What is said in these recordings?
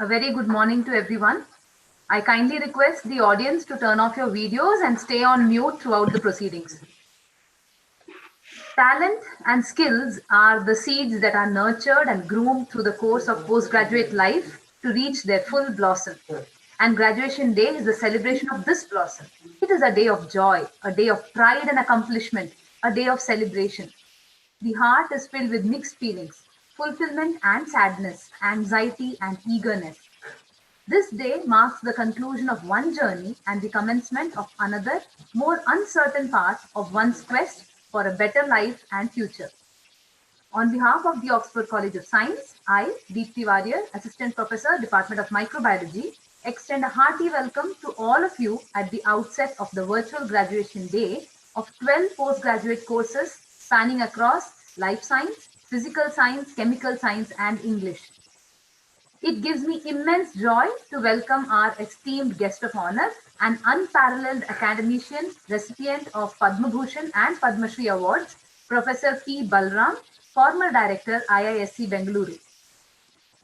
A very good morning to everyone. I kindly request the audience to turn off your videos and stay on mute throughout the proceedings. Talent and skills are the seeds that are nurtured and groomed through the course of postgraduate life to reach their full blossom. And graduation day is the celebration of this blossom. It is a day of joy, a day of pride and accomplishment, a day of celebration. The heart is filled with mixed feelings, fulfillment and sadness, anxiety and eagerness. This day marks the conclusion of one journey and the commencement of another, more uncertain part of one's quest for a better life and future. On behalf of the Oxford College of Science, I, Deepthi Warrior, Assistant Professor, Department of Microbiology, extend a hearty welcome to all of you at the outset of the virtual graduation day of 12 postgraduate courses spanning across life science, physical science, chemical science, and English. It gives me immense joy to welcome our esteemed guest of honor, an unparalleled academician, recipient of Padma Bhushan and Padma Shri awards, Professor P. Balram, former director, IISc Bengaluru.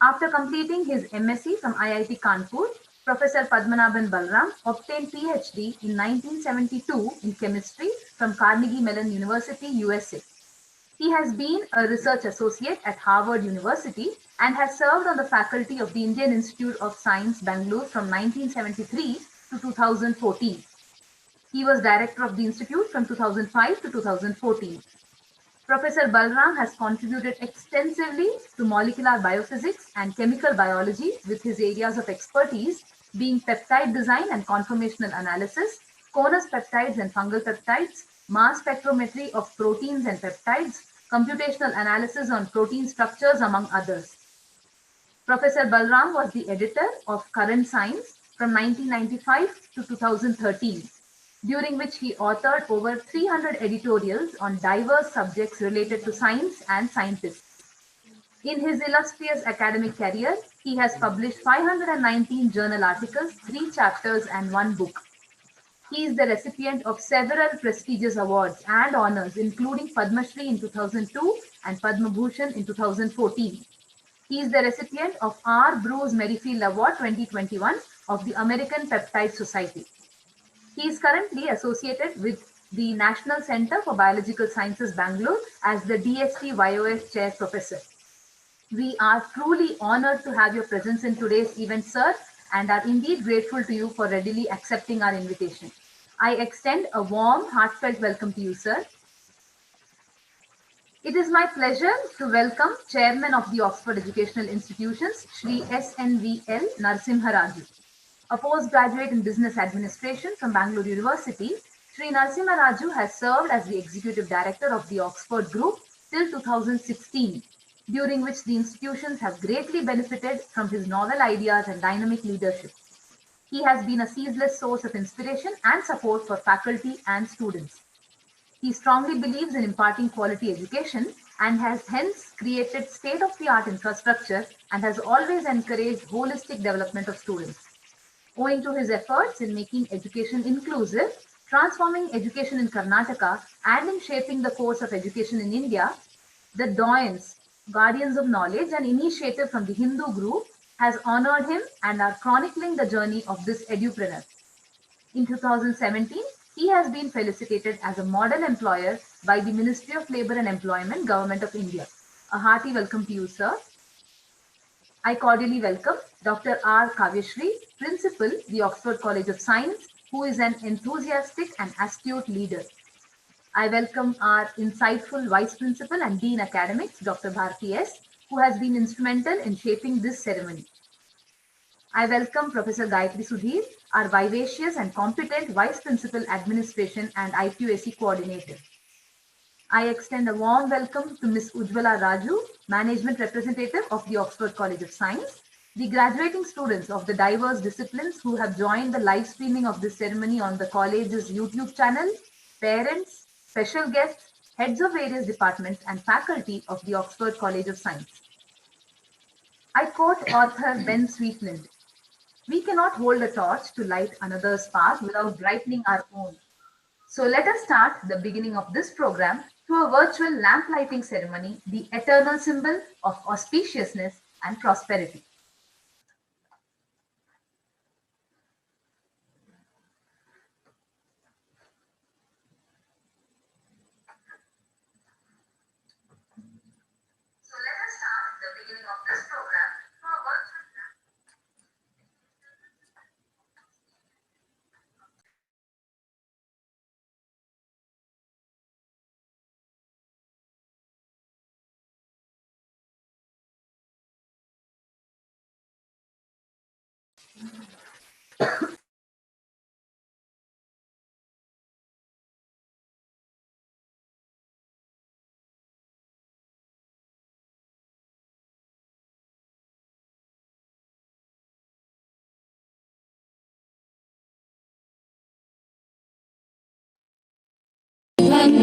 After completing his MSc from IIT Kanpur, Professor Padmanabhan Balram obtained PhD in 1972 in chemistry from Carnegie Mellon University, USA. He has been a research associate at Harvard University and has served on the faculty of the Indian Institute of Science, Bangalore from 1973 to 2014. He was director of the institute from 2005 to 2014. Professor Balram has contributed extensively to molecular biophysics and chemical biology, with his areas of expertise being peptide design and conformational analysis, Conus peptides and fungal peptides, mass spectrometry of proteins and peptides, computational analysis on protein structures, among others. Professor Balram was the editor of Current Science from 1995 to 2013, during which he authored over 300 editorials on diverse subjects related to science and scientists. In his illustrious academic career, he has published 519 journal articles, 3 chapters, and 1 book. He is the recipient of several prestigious awards and honors, including Padma Shri in 2002 and Padma Bhushan in 2014. He is the recipient of R. Bruce Merrifield Award 2021 of the American Peptide Society. He is currently associated with the National Center for Biological Sciences, Bangalore, as the DST YOS Chair Professor. We are truly honored to have your presence in today's event, sir, and are indeed grateful to you for readily accepting our invitation. I extend a warm, heartfelt welcome to you, sir. It is my pleasure to welcome Chairman of the Oxford Educational Institutions, Shri SNVL Narasimha Raju. A postgraduate in business administration from Bangalore University, Shri Narasimha Raju has served as the Executive Director of the Oxford Group till 2016, during which the institutions have greatly benefited from his novel ideas and dynamic leadership. He has been a ceaseless source of inspiration and support for faculty and students. He strongly believes in imparting quality education and has hence created state-of-the-art infrastructure and has always encouraged holistic development of students. Owing to his efforts in making education inclusive, transforming education in Karnataka, and in shaping the course of education in India, the Doyens, Guardians of Knowledge, an initiative from the Hindu group, has honored him and are chronicling the journey of this edupreneur. In 2017, he has been felicitated as a model employer by the Ministry of Labour and Employment, Government of India. A hearty welcome to you, sir. I cordially welcome Dr. R. Kavyashree, Principal, the Oxford College of Science, who is an enthusiastic and astute leader. I welcome our insightful Vice Principal and Dean Academics, Dr. Bharti S., who has been instrumental in shaping this ceremony. I welcome Professor Gayatri Sudhir, our vivacious and competent Vice Principal Administration and IQAC Coordinator. I extend a warm welcome to Ms. Ujjwala Raju, Management Representative of the Oxford College of Science, the graduating students of the diverse disciplines who have joined the live streaming of this ceremony on the college's YouTube channel, parents, special guests, heads of various departments, and faculty of the Oxford College of Science. I quote author Ben Sweetland: "We cannot hold a torch to light another's path without brightening our own. So let us start the beginning of this program through a virtual lamp lighting ceremony, the eternal symbol of auspiciousness and prosperity."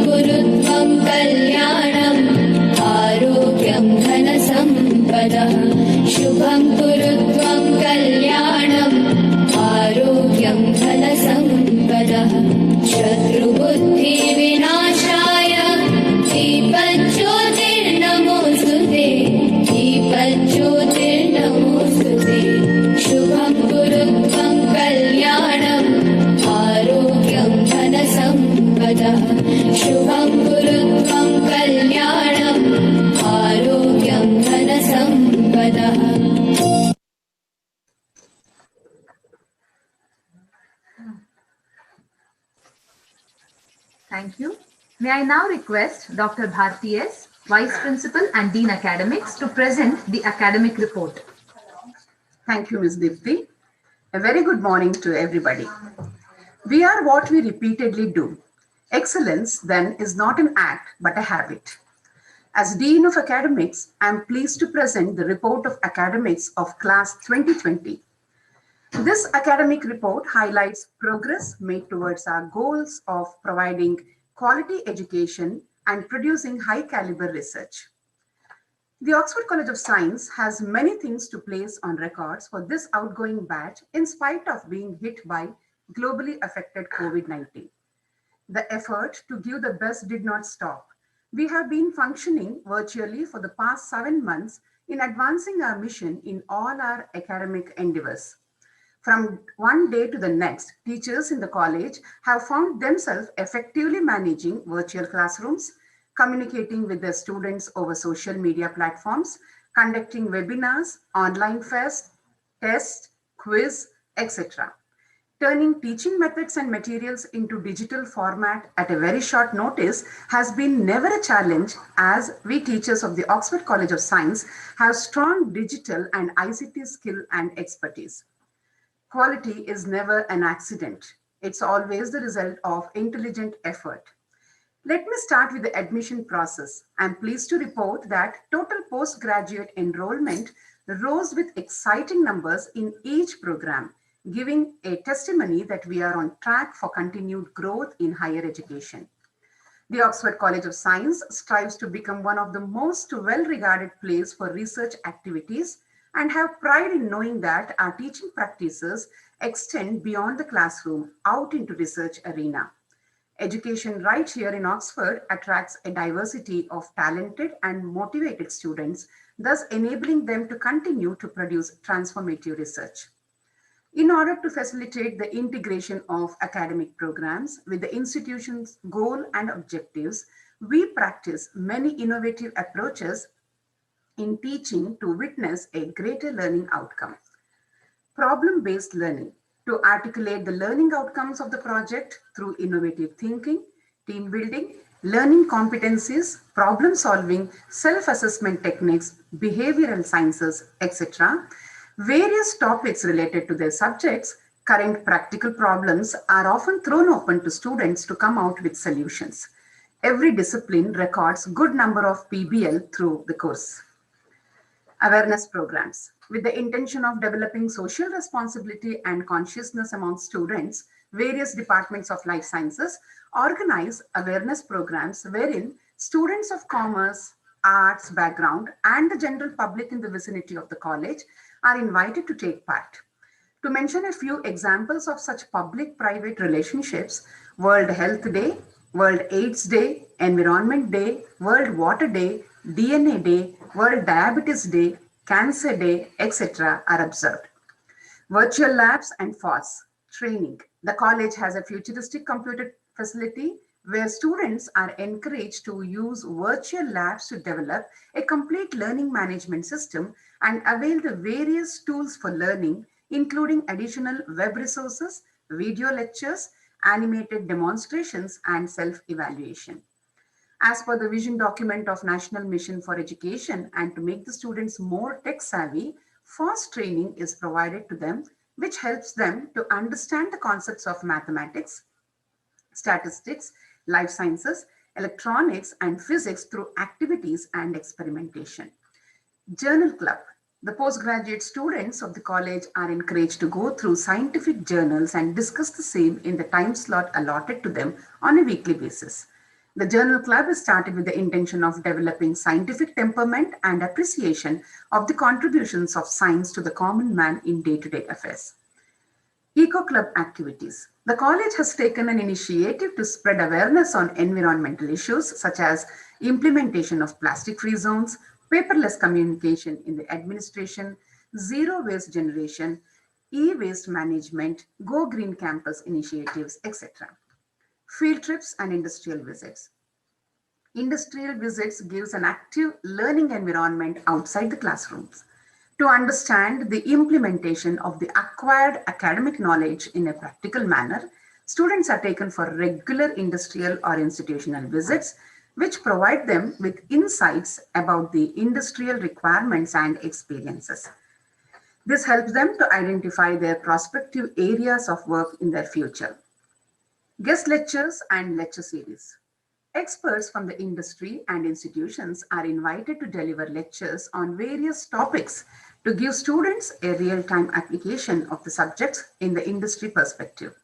कुरुत्वं कल्याणम् आरोग्यं धनसम्पदः शुभं कुरुत्वं कल्याणम् आरोग्यं धनसम्पदः शत्रुबुद्धिविनाशाय दीपज्योतिर्नमोऽस्तुते दीपज्योतिर्नमोऽस्तुते शुभं कुरुत्वं कल्याणम् आरोग्यं धनसम्पदः शुभं कुरुत्वं कल्याणम् आरोग्यं धनसम्पदः. Thank you. May I now request Dr. Bharti S., Vice Principal and Dean Academics, to present the academic report. Thank you, Ms. Dipti. A very good morning to everybody. We are what we repeatedly do. Excellence, then, is not an act, but a habit. As Dean of Academics, I am pleased to present the report of academics of class 2020. This academic report highlights progress made towards our goals of providing quality education and producing high caliber research. The Oxford College of Science has many things to place on records for this outgoing batch in spite of being hit by globally affected COVID-19. The effort to give the best did not stop. We have been functioning virtually for the past 7 months in advancing our mission in all our academic endeavors. From one day to the next, teachers in the college have found themselves effectively managing virtual classrooms, communicating with their students over social media platforms, conducting webinars, online fairs, tests, quiz, etc. Turning teaching methods and materials into digital format at a very short notice has been never a challenge, as we teachers of the Oxford College of Science have strong digital and ICT skill and expertise. Quality is never an accident. It's always the result of intelligent effort. Let me start with the admission process. I'm pleased to report that total postgraduate enrollment rose with exciting numbers in each program, giving a testimony that we are on track for continued growth in higher education. The Oxford College of Science strives to become one of the most well-regarded places for research activities and have pride in knowing that our teaching practices extend beyond the classroom out into research arena. Education right here in Oxford attracts a diversity of talented and motivated students, thus enabling them to continue to produce transformative research. In order to facilitate the integration of academic programs with the institution's goal and objectives, we practice many innovative approaches in teaching to witness a greater learning outcome. Problem-based learning, to articulate the learning outcomes of the project through innovative thinking, team building, learning competencies, problem solving, self-assessment techniques, behavioral sciences, etc. Various topics related to their subjects, current practical problems are often thrown open to students to come out with solutions. Every discipline records good number of PBL through the course. Awareness programs. With the intention of developing social responsibility and consciousness among students, various departments of life sciences organize awareness programs wherein students of commerce, arts background, and the general public in the vicinity of the college are invited to take part. To mention a few examples of such public-private relationships, World Health Day, World AIDS Day, Environment Day, World Water Day, DNA Day, World Diabetes Day, Cancer Day, etc. are observed. Virtual labs and FOSS training. The college has a futuristic computer facility where students are encouraged to use virtual labs to develop a complete learning management system and avail the various tools for learning, including additional web resources, video lectures, animated demonstrations, and self-evaluation. As per the vision document of National Mission for Education and to make the students more tech savvy, FOSS training is provided to them which helps them to understand the concepts of mathematics, statistics, life sciences, electronics, and physics through activities and experimentation. Journal Club. The postgraduate students of the college are encouraged to go through scientific journals and discuss the same in the time slot allotted to them on a weekly basis. The Journal Club is started with the intention of developing scientific temperament and appreciation of the contributions of science to the common man in day to day affairs. Eco Club activities. The college has taken an initiative to spread awareness on environmental issues such as implementation of plastic free zones, paperless communication in the administration, zero waste generation, e waste management, Go Green Campus initiatives, etc. Field trips and industrial visits. Industrial visits gives an active learning environment outside the classrooms. To understand the implementation of the acquired academic knowledge in a practical manner, students are taken for regular industrial or institutional visits, which provide them with insights about the industrial requirements and experiences. This helps them to identify their prospective areas of work in their future. Guest lectures and lecture series. Experts from the industry and institutions are invited to deliver lectures on various topics to give students a real-time application of the subjects in the industry perspective.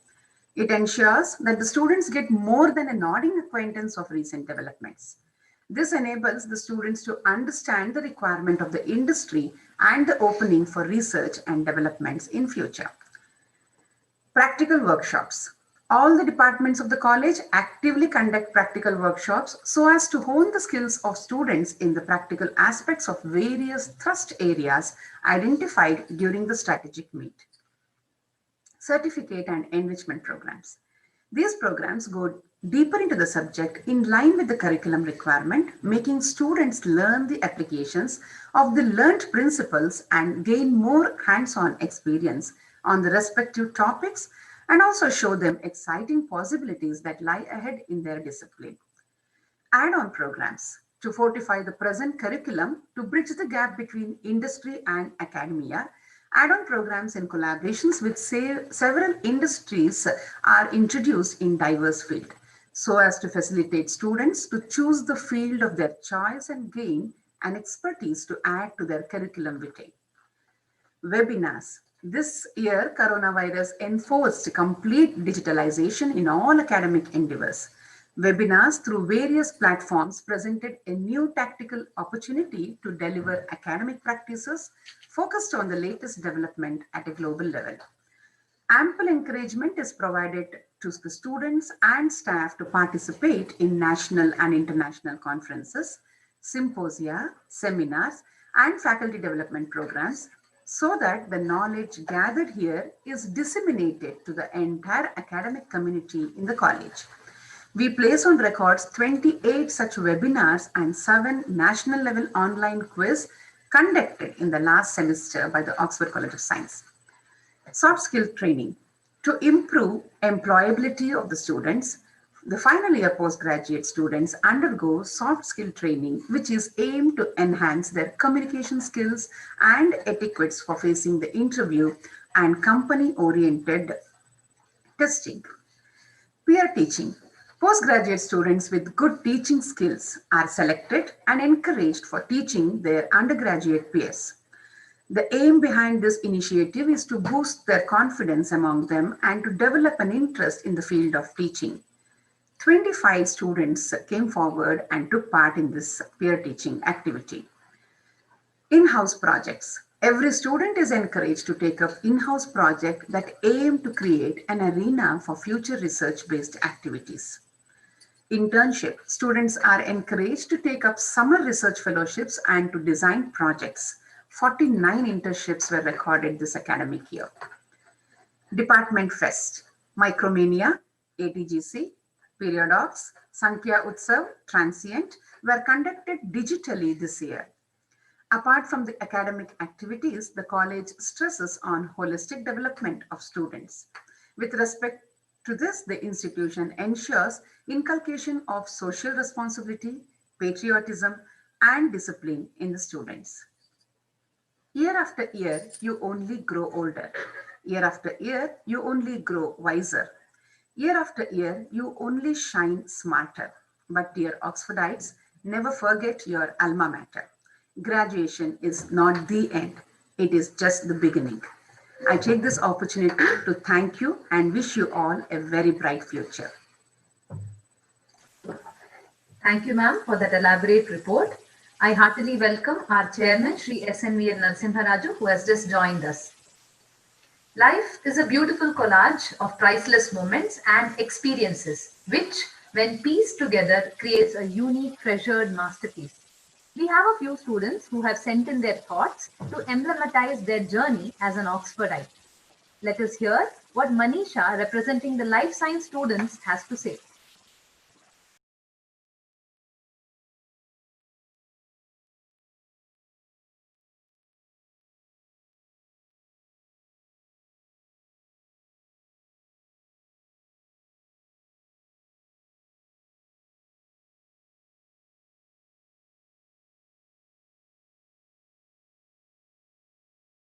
It ensures that the students get more than a nodding acquaintance of recent developments. This enables the students to understand the requirement of the industry and the opening for research and developments in future. Practical workshops. All the departments of the college actively conduct practical workshops so as to hone the skills of students in the practical aspects of various thrust areas identified during the strategic meet. Certificate and enrichment programs. These programs go deeper into the subject in line with the curriculum requirement, making students learn the applications of the learnt principles and gain more hands-on experience on the respective topics, and also show them exciting possibilities that lie ahead in their discipline. Add-on programs to fortify the present curriculum to bridge the gap between industry and academia. Add-on programs in collaborations with several industries are introduced in diverse fields so as to facilitate students to choose the field of their choice and gain an expertise to add to their curriculum vitae. Webinars. This year, coronavirus enforced complete digitalization in all academic endeavors. Webinars through various platforms presented a new tactical opportunity to deliver academic practices focused on the latest development at a global level. Ample encouragement is provided to the students and staff to participate in national and international conferences, symposia, seminars, and faculty development programs so that the knowledge gathered here is disseminated to the entire academic community in the college. We place on records 28 such webinars and 7 national level online quiz conducted in the last semester by the Oxford College of Science. Soft skill training. To improve employability of the students, the final year postgraduate students undergo soft skill training, which is aimed to enhance their communication skills and etiquettes for facing the interview and company-oriented testing. Peer teaching. Postgraduate students with good teaching skills are selected and encouraged for teaching their undergraduate peers. The aim behind this initiative is to boost their confidence among them and to develop an interest in the field of teaching. 25 students came forward and took part in this peer teaching activity. In-house projects. Every student is encouraged to take up in-house projects that aim to create an arena for future research-based activities. Internship. Students are encouraged to take up summer research fellowships and to design projects. 49 internships were recorded this academic year. Department Fest. Micromania, ATGC, Periodox, Sankhya Utsav, Transient were conducted digitally this year. Apart from the academic activities, the college stresses on holistic development of students. With respect to this, the institution ensures inculcation of social responsibility, patriotism, and discipline in the students. Year after year, you only grow older. Year after year, you only grow wiser. Year after year, you only shine smarter. But dear Oxfordites, never forget your alma mater. Graduation is not the end, it is just the beginning. I take this opportunity to thank you and wish you all a very bright future. Thank you, ma'am, for that elaborate report. I heartily welcome our chairman, Sri SNVL Narasimha, who has just joined us. Life is a beautiful collage of priceless moments and experiences, which, when pieced together, creates a unique, treasured masterpiece. We have a few students who have sent in their thoughts to emblematize their journey as an Oxfordite. Let us hear what Manisha, representing the life science students, has to say.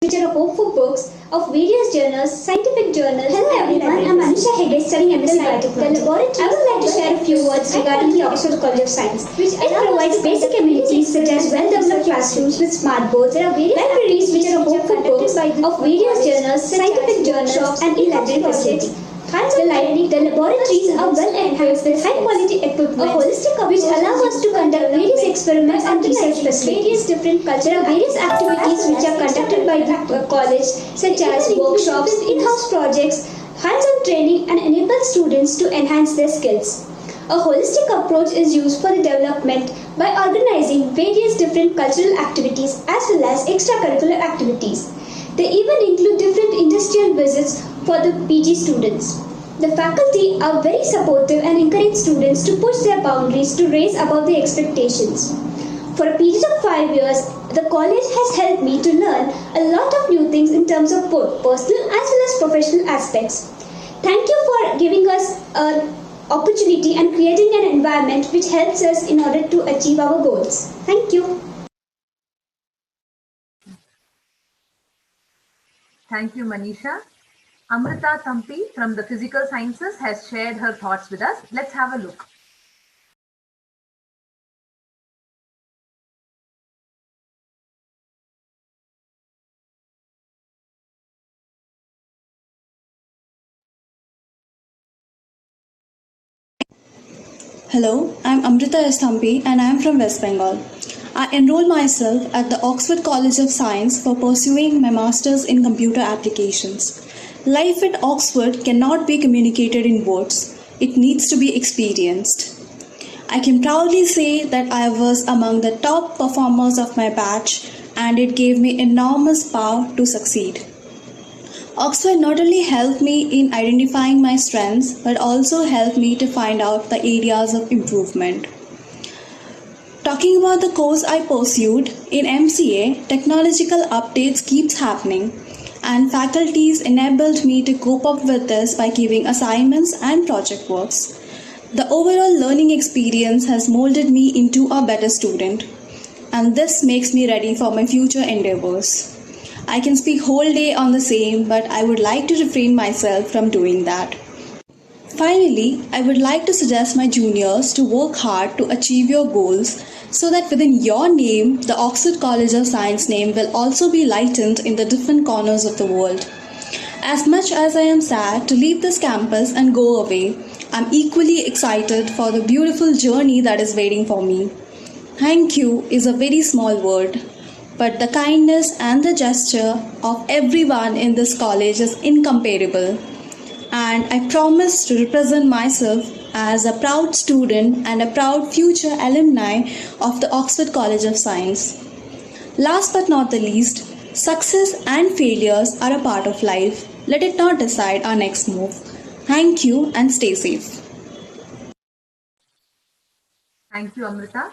Which are hopeful books of various journals, scientific journals. Hello everyone, I'm Anisha Hegde studying MSc Biotechnology. I would like to share a few words regarding the Oxford College of Science. It provides basic amenities such as well-developed classrooms with smart boards, libraries which are hopeful books of various journals, scientific journals, and e-library facility. The laboratories are well enhanced with high quality equipment which allow us to conduct various experiments and research facilities. There are various activities which are conducted by the college such as workshops, in-house projects, hands-on training and enable students to enhance their skills. A holistic approach is used for the development by organizing various different cultural activities as well as extracurricular activities. They even include different industrial visits for the PG students. The faculty are very supportive and encourage students to push their boundaries to raise above the expectations. For a period of 5 years, the college has helped me to learn a lot of new things in terms of both personal as well as professional aspects. Thank you for giving us an opportunity and creating an environment which helps us in order to achieve our goals. Thank you. Thank you, Manisha. Amrita Thampi from the Physical Sciences has shared her thoughts with us. Let's have a look. Hello, I'm Amrita S. Thampi and I'm from West Bengal. I enrolled myself at the Oxford College of Science for pursuing my master's in computer applications. Life at Oxford cannot be communicated in words, it needs to be experienced. I can proudly say that I was among the top performers of my batch and it gave me enormous power to succeed. Oxford not only helped me in identifying my strengths but also helped me to find out the areas of improvement. Talking about the course I pursued, in MCA, technological updates keeps happening and faculties enabled me to cope up with this by giving assignments and project works. The overall learning experience has molded me into a better student and this makes me ready for my future endeavors. I can speak whole day on the same, but I would like to refrain myself from doing that. Finally, I would like to suggest my juniors to work hard to achieve your goals so that within your name, the Oxford College of Science name will also be lightened in the different corners of the world. As much as I am sad to leave this campus and go away, I'm equally excited for the beautiful journey that is waiting for me. Thank you is a very small word, but the kindness and the gesture of everyone in this college is incomparable. And I promise to represent myself as a proud student and a proud future alumni of the Oxford College of Science. Last but not the least, success and failures are a part of life. Let it not decide our next move. Thank you and stay safe. Thank you, Amrita.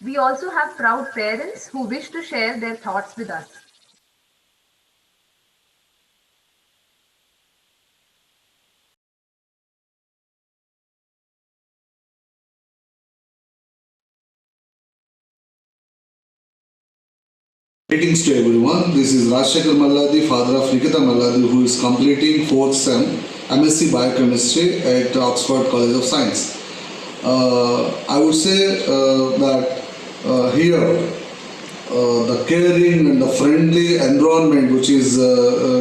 We also have proud parents who wish to share their thoughts with us. Greetings to everyone. This is Rajshekhar Malladi, father of Nikita Malladi, who is completing 4th SEM MSc Biochemistry at Oxford College of Science. I would say that here the caring and the friendly environment which is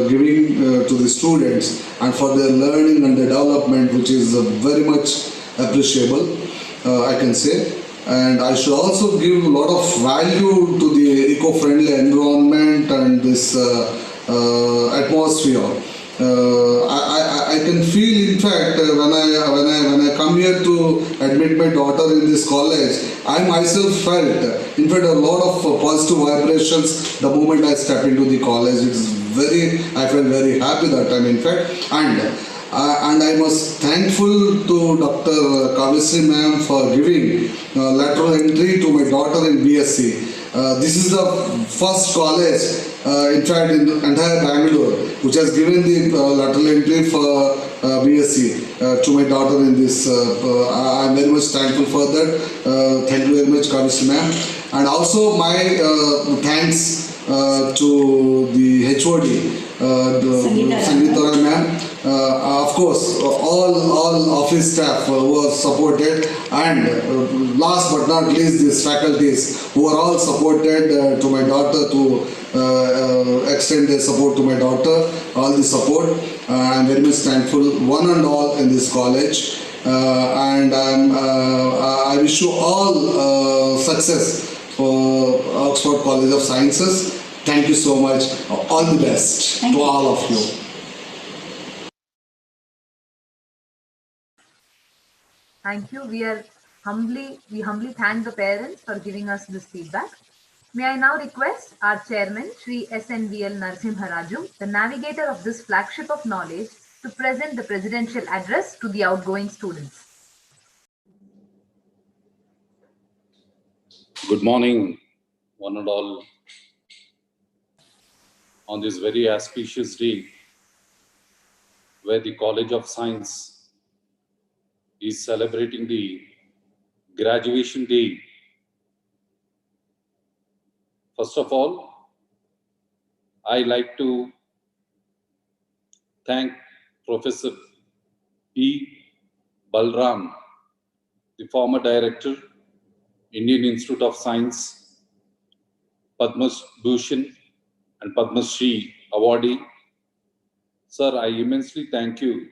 giving to the students and for their learning and their development, which is very much appreciable, I can say. And I should also give a lot of value to the eco-friendly environment and this atmosphere. I can feel, in fact, when I come here to admit my daughter in this college, I myself felt, in fact, a lot of positive vibrations the moment I step into the college. I felt very happy that time, in fact, and I was thankful to Dr. Kavesri ma'am for giving lateral entry to my daughter in BSc. This is the first college, in fact, in the entire Bangalore, which has given the lateral entry for BSc to my daughter in this. I'm very much thankful for that. Thank you very much, Kavesri ma'am. And also my thanks to the HOD, Sangeeta ma'am. Of course, all office staff who are supported, and last but not least, these faculties who are all supported to my daughter to extend their support to my daughter, all the support. I'm very much thankful, one and all, in this college, and I wish you all success for Oxford College of Sciences. Thank you so much. All the best to all of you. Thank you. We humbly thank the parents for giving us this feedback. May I now request our chairman, Shri SNVL Narasimharaju, the navigator of this flagship of knowledge, to present the presidential address to the outgoing students. Good morning, one and all. On this very auspicious day, where the College of Science is celebrating the graduation day. First of all, I like to thank Professor P. Balram, the former director, Indian Institute of Science, Padma Bhushan and Padma Shri awardee. Sir, I immensely thank you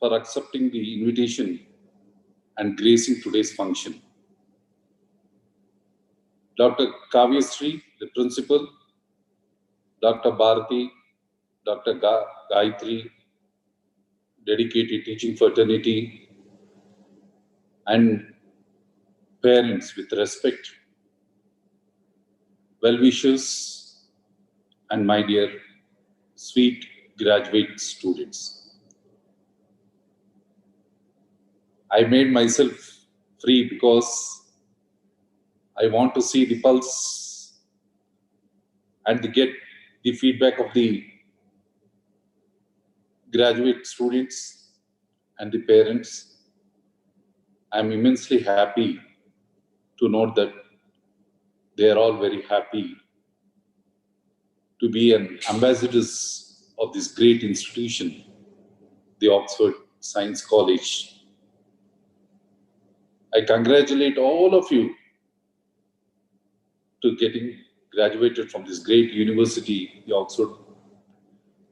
for accepting the invitation and gracing today's function. Dr. Kavyasri, the principal, Dr. Bharati, Dr. Gayatri, dedicated teaching fraternity, and parents with respect, well-wishers, and my dear sweet graduate students. I made myself free because I want to see the pulse and get the feedback of the graduate students and the parents. I'm immensely happy to note that they are all very happy to be an ambassadors of this great institution, the Oxford Science College. I congratulate all of you to getting graduated from this great university, the Oxford,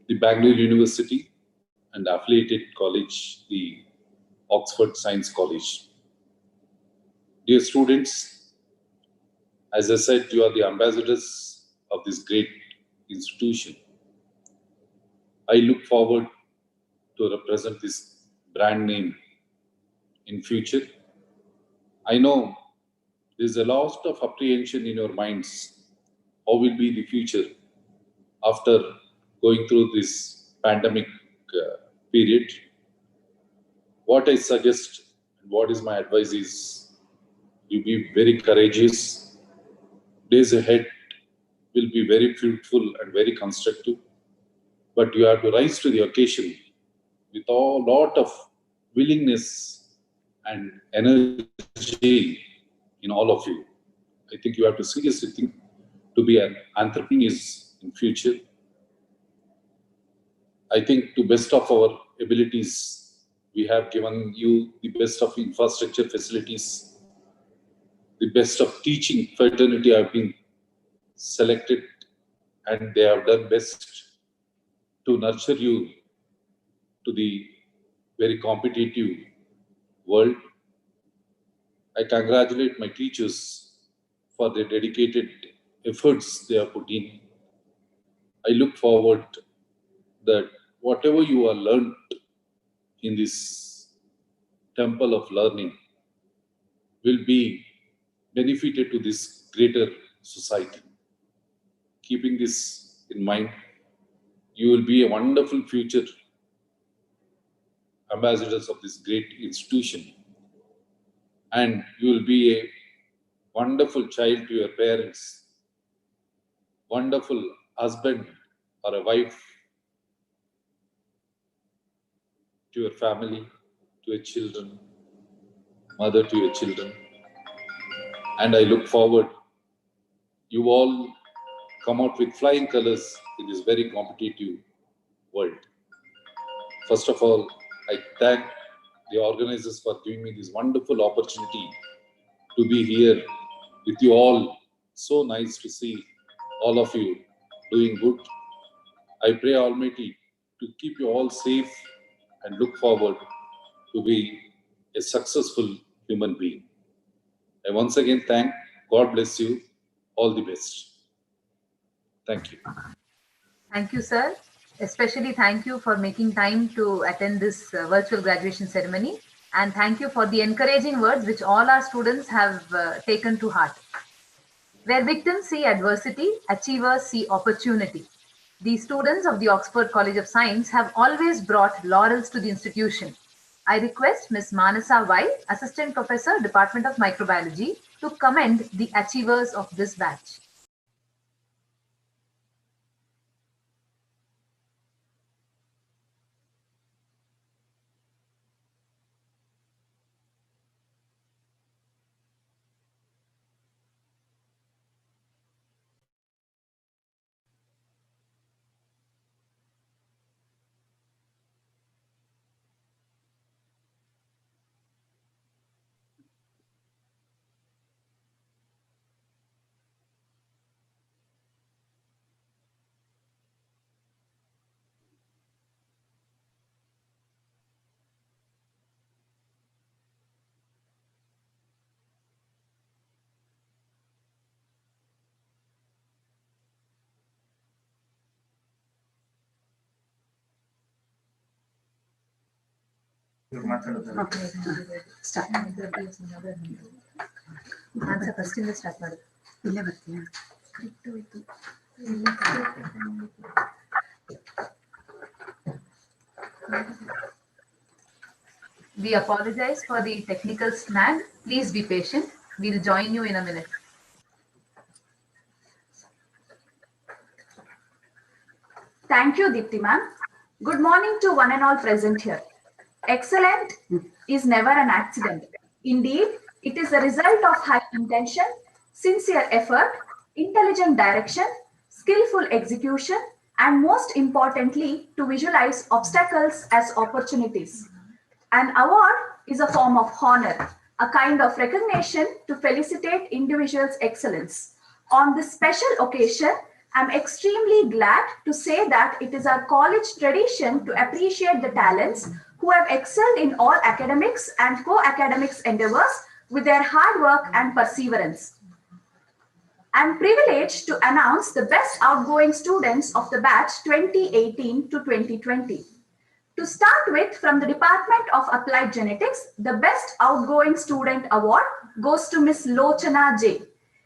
the Bangalore University, and affiliated college, the Oxford Science College. Dear students, as I said, you are the ambassadors of this great institution. I look forward to represent this brand name in future. I know there's a lot of apprehension in your minds. How will be the future after going through this pandemic period? What I suggest and what is my advice is you be very courageous. Days ahead will be very fruitful and very constructive, but you have to rise to the occasion with a lot of willingness and energy in all of you. I think you have to seriously think to be an entrepreneurs in future. I think to best of our abilities, we have given you the best of infrastructure facilities, the best of teaching fraternity have been selected, and they have done best to nurture you to the very competitive world. I congratulate my teachers for their dedicated efforts they have put in. I look forward that whatever you have learned in this temple of learning will be benefited to this greater society. Keeping this in mind, you will be a wonderful future ambassadors of this great institution, and you will be a wonderful child to your parents, wonderful husband or a wife to your family, to your children, mother to your children. And I look forward you all come out with flying colors in this very competitive world. First of all, I thank the organizers for giving me this wonderful opportunity to be here with you all. So nice to see all of you doing good. I pray Almighty to keep you all safe and look forward to be a successful human being. I once again thank, God bless you, all the best. Thank you. Thank you, sir. Especially thank you for making time to attend this virtual graduation ceremony. And thank you for the encouraging words which all our students have taken to heart. Where victims see adversity, achievers see opportunity. The students of the Oxford College of Science have always brought laurels to the institution. I request Ms. Manasa Y, Assistant Professor, Department of Microbiology, to commend the achievers of this batch. Okay. Start. Answer first in the start. ಇಲ್ಲೇ ಬರ್ತೀಯಾ? We apologize for the technical snag. Please be patient. We'll join you in a minute. Thank you, Deepti ma'am. Good morning to one and all present here. Excellent is never an accident. Indeed, it is a result of high intention, sincere effort, intelligent direction, skillful execution, and most importantly, to visualize obstacles as opportunities. An award is a form of honor, a kind of recognition to felicitate individuals' excellence. On this special occasion, I'm extremely glad to say that it is our college tradition to appreciate the talents who have excelled in all academics and co-academics endeavors with their hard work and perseverance. I'm privileged to announce the best outgoing students of the batch 2018 to 2020. To start with, from the Department of Applied Genetics, the Best Outgoing Student Award goes to Ms. Lochana J.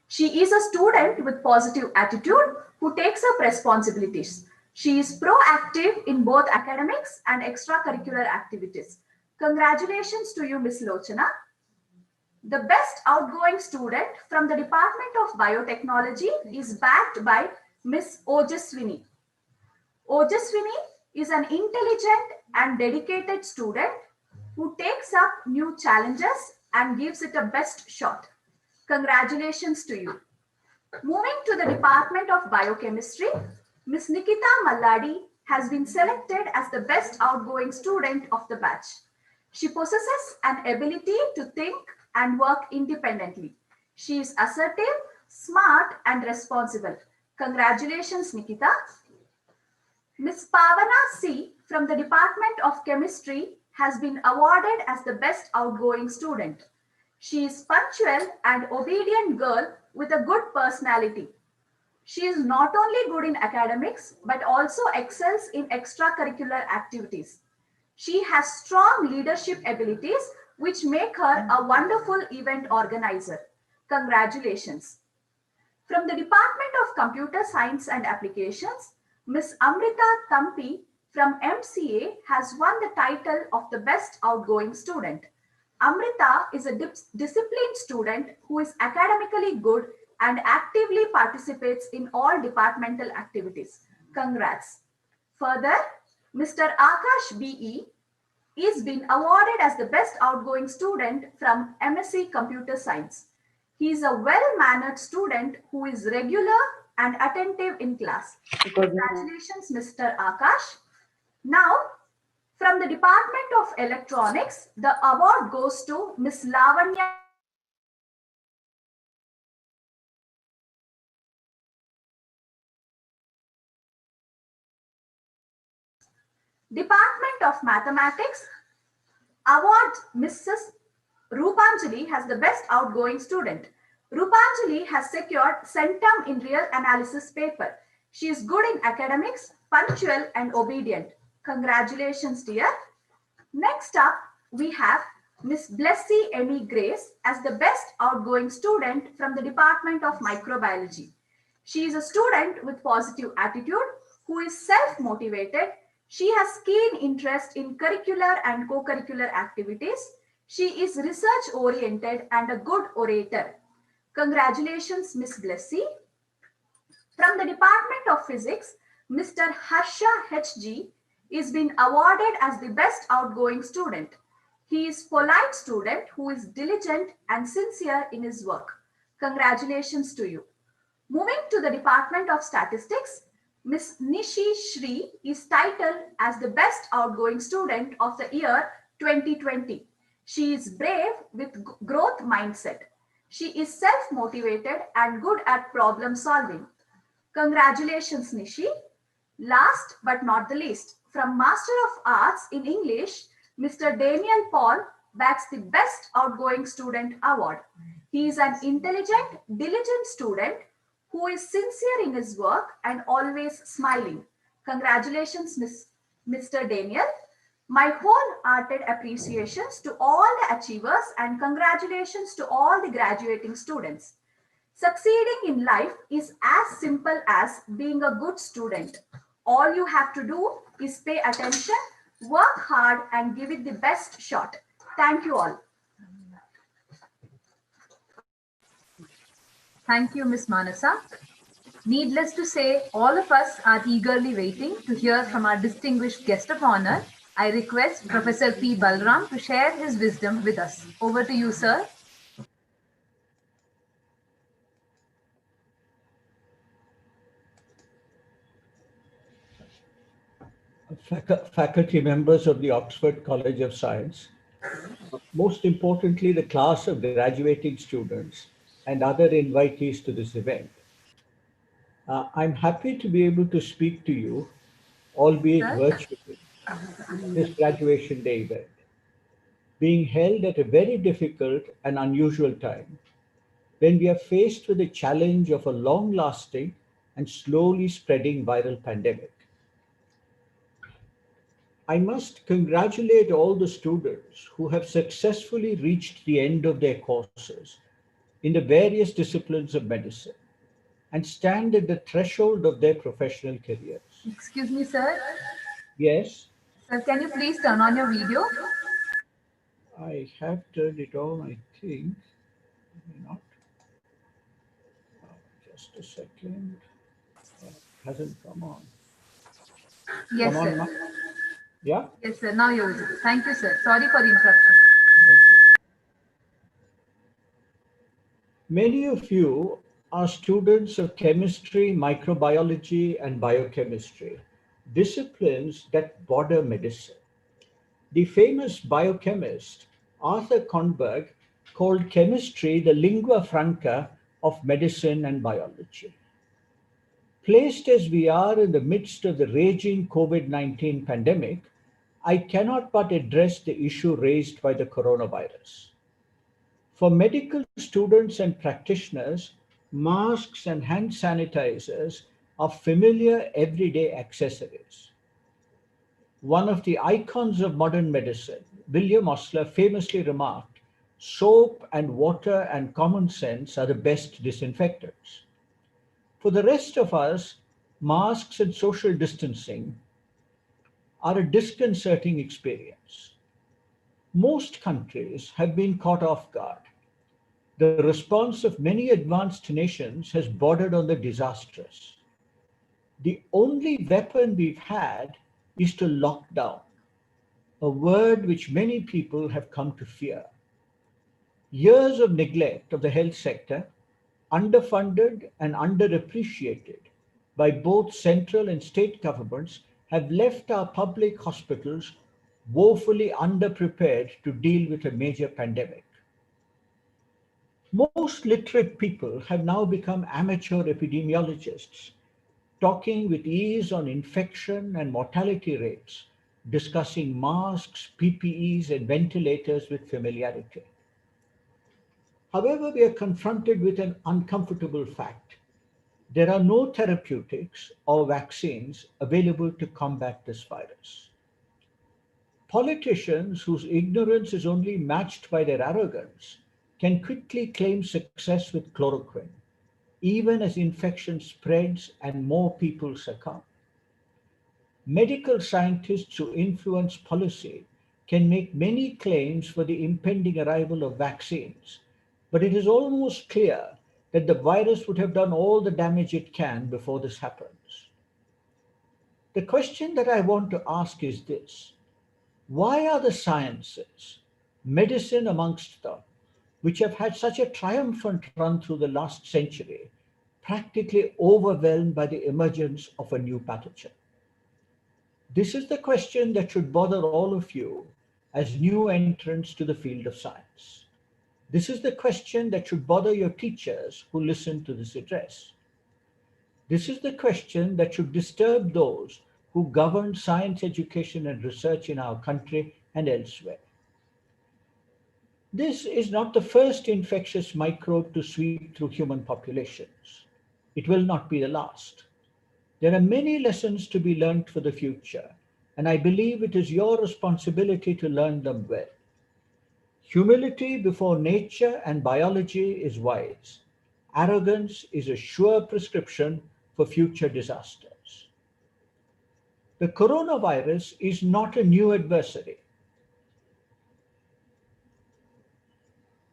She is a student with positive attitude who takes up responsibilities. She is proactive in both academics and extracurricular activities. Congratulations to you, Ms. Lochana. The Best Outgoing Student from the Department of Biotechnology is backed by Ms. Ojaswini. Ojaswini is an intelligent and dedicated student who takes up new challenges and gives it a best shot. Congratulations to you. Moving to the Department of Biochemistry, Ms. Nikita Malladi has been selected as the best outgoing student of the batch. She possesses an ability to think and work independently. She is assertive, smart, and responsible. Congratulations, Nikita. Ms. Pavana C. from the Department of Chemistry has been awarded as the best outgoing student. She is punctual and obedient girl with a good personality. She is not only good in academics but also excels in extracurricular activities. She has strong leadership abilities which make her a wonderful event organizer. Congratulations. From the Department of Computer Science and Applications, Ms. Amrita Thampi from MCA has won the title of the Best Outgoing Student. Amrita is a disciplined student who is academically good and actively participates in all departmental activities. Congrats. Further, Mr. Akash BE is been awarded as the Best Outgoing Student from MSc Computer Science. He is a well-mannered student who is regular and attentive in class. Congratulations, Mr. Akash. Now, from the Department of Electronics, the award goes to Ms. Lavanya. Department of Mathematics, award Mrs. Rupanjali has the best outgoing student. Rupanjali has secured centum in real analysis paper. She is good in academics, punctual and obedient. Congratulations, dear. Next up, we have Miss Blessy Emmy Grace as the best outgoing student from the Department of Microbiology. She is a student with positive attitude who is self-motivated. She has keen interest in curricular and co-curricular activities. She is research-oriented and a good orator. Congratulations, Miss Blessy. From the Department of Physics, Mr. Harsha HG is been awarded as the best outgoing student. He is polite student who is diligent and sincere in his work. Congratulations to you. Moving to the Department of Statistics, Ms. Nishi Shri is titled as the best outgoing student of the year 2020. She is brave with growth mindset. She is self-motivated and good at problem solving. Congratulations, Nishi. Last but not the least, from Master of Arts in English, Mr. Daniel Paul backs the Best Outgoing Student Award. He is an intelligent, diligent student who is sincere in his work and always smiling. Congratulations, Mr. Daniel. My wholehearted appreciations to all the achievers and congratulations to all the graduating students. Succeeding in life is as simple as being a good student. All you have to do is pay attention, work hard, and give it the best shot. Thank you all. Thank you, Ms. Manasa. Needless to say, all of us are eagerly waiting to hear from our distinguished guest of honor. I request Professor P. Balram to share his wisdom with us. Over to you, sir. Faculty members of the Oxford College of Science, most importantly, the class of graduating students and other invitees to this event. I'm happy to be able to speak to you, albeit virtually, this graduation day event, being held at a very difficult and unusual time when we are faced with the challenge of a long-lasting and slowly spreading viral pandemic. I must congratulate all the students who have successfully reached the end of their courses in the various disciplines of medicine and stand at the threshold of their professional careers. Excuse me, sir. Yes? Sir, can you please turn on your video? I have turned it on, I think. Maybe not. Just a second. It hasn't come on. Yes, come on sir. now? Yeah? Yes, sir. Now you're visible. Thank you, sir. Sorry for the interruption. Many of you are students of chemistry, microbiology, and biochemistry, disciplines that border medicine. The famous biochemist Arthur Kornberg called chemistry the lingua franca of medicine and biology. Placed as we are in the midst of the raging COVID-19 pandemic, I cannot but address the issue raised by the coronavirus. For medical students and practitioners, masks and hand sanitizers are familiar everyday accessories. One of the icons of modern medicine, William Osler, famously remarked, "Soap and water and common sense are the best disinfectants." For the rest of us, masks and social distancing are a disconcerting experience. Most countries have been caught off guard. The response of many advanced nations has bordered on the disastrous. The only weapon we've had is to lock down, a word which many people have come to fear. Years of neglect of the health sector, underfunded and underappreciated by both central and state governments, have left our public hospitals woefully underprepared to deal with a major pandemic. Most literate people have now become amateur epidemiologists, talking with ease on infection and mortality rates, discussing masks, PPEs, and ventilators with familiarity. However, we are confronted with an uncomfortable fact. There are no therapeutics or vaccines available to combat this virus. Politicians whose ignorance is only matched by their arrogance can quickly claim success with chloroquine, even as infection spreads and more people succumb. Medical scientists who influence policy can make many claims for the impending arrival of vaccines, but it is almost clear that the virus would have done all the damage it can before this happens. The question that I want to ask is this: why are the sciences, medicine amongst them, which have had such a triumphant run through the last century, practically overwhelmed by the emergence of a new pathogen? This is the question that should bother all of you as new entrants to the field of science. This is the question that should bother your teachers who listen to this address. This is the question that should disturb those who govern science education and research in our country and elsewhere. This is not the first infectious microbe to sweep through human populations. It will not be the last. There are many lessons to be learned for the future, and I believe it is your responsibility to learn them well. Humility before nature and biology is wise. Arrogance is a sure prescription for future disasters. The coronavirus is not a new adversary.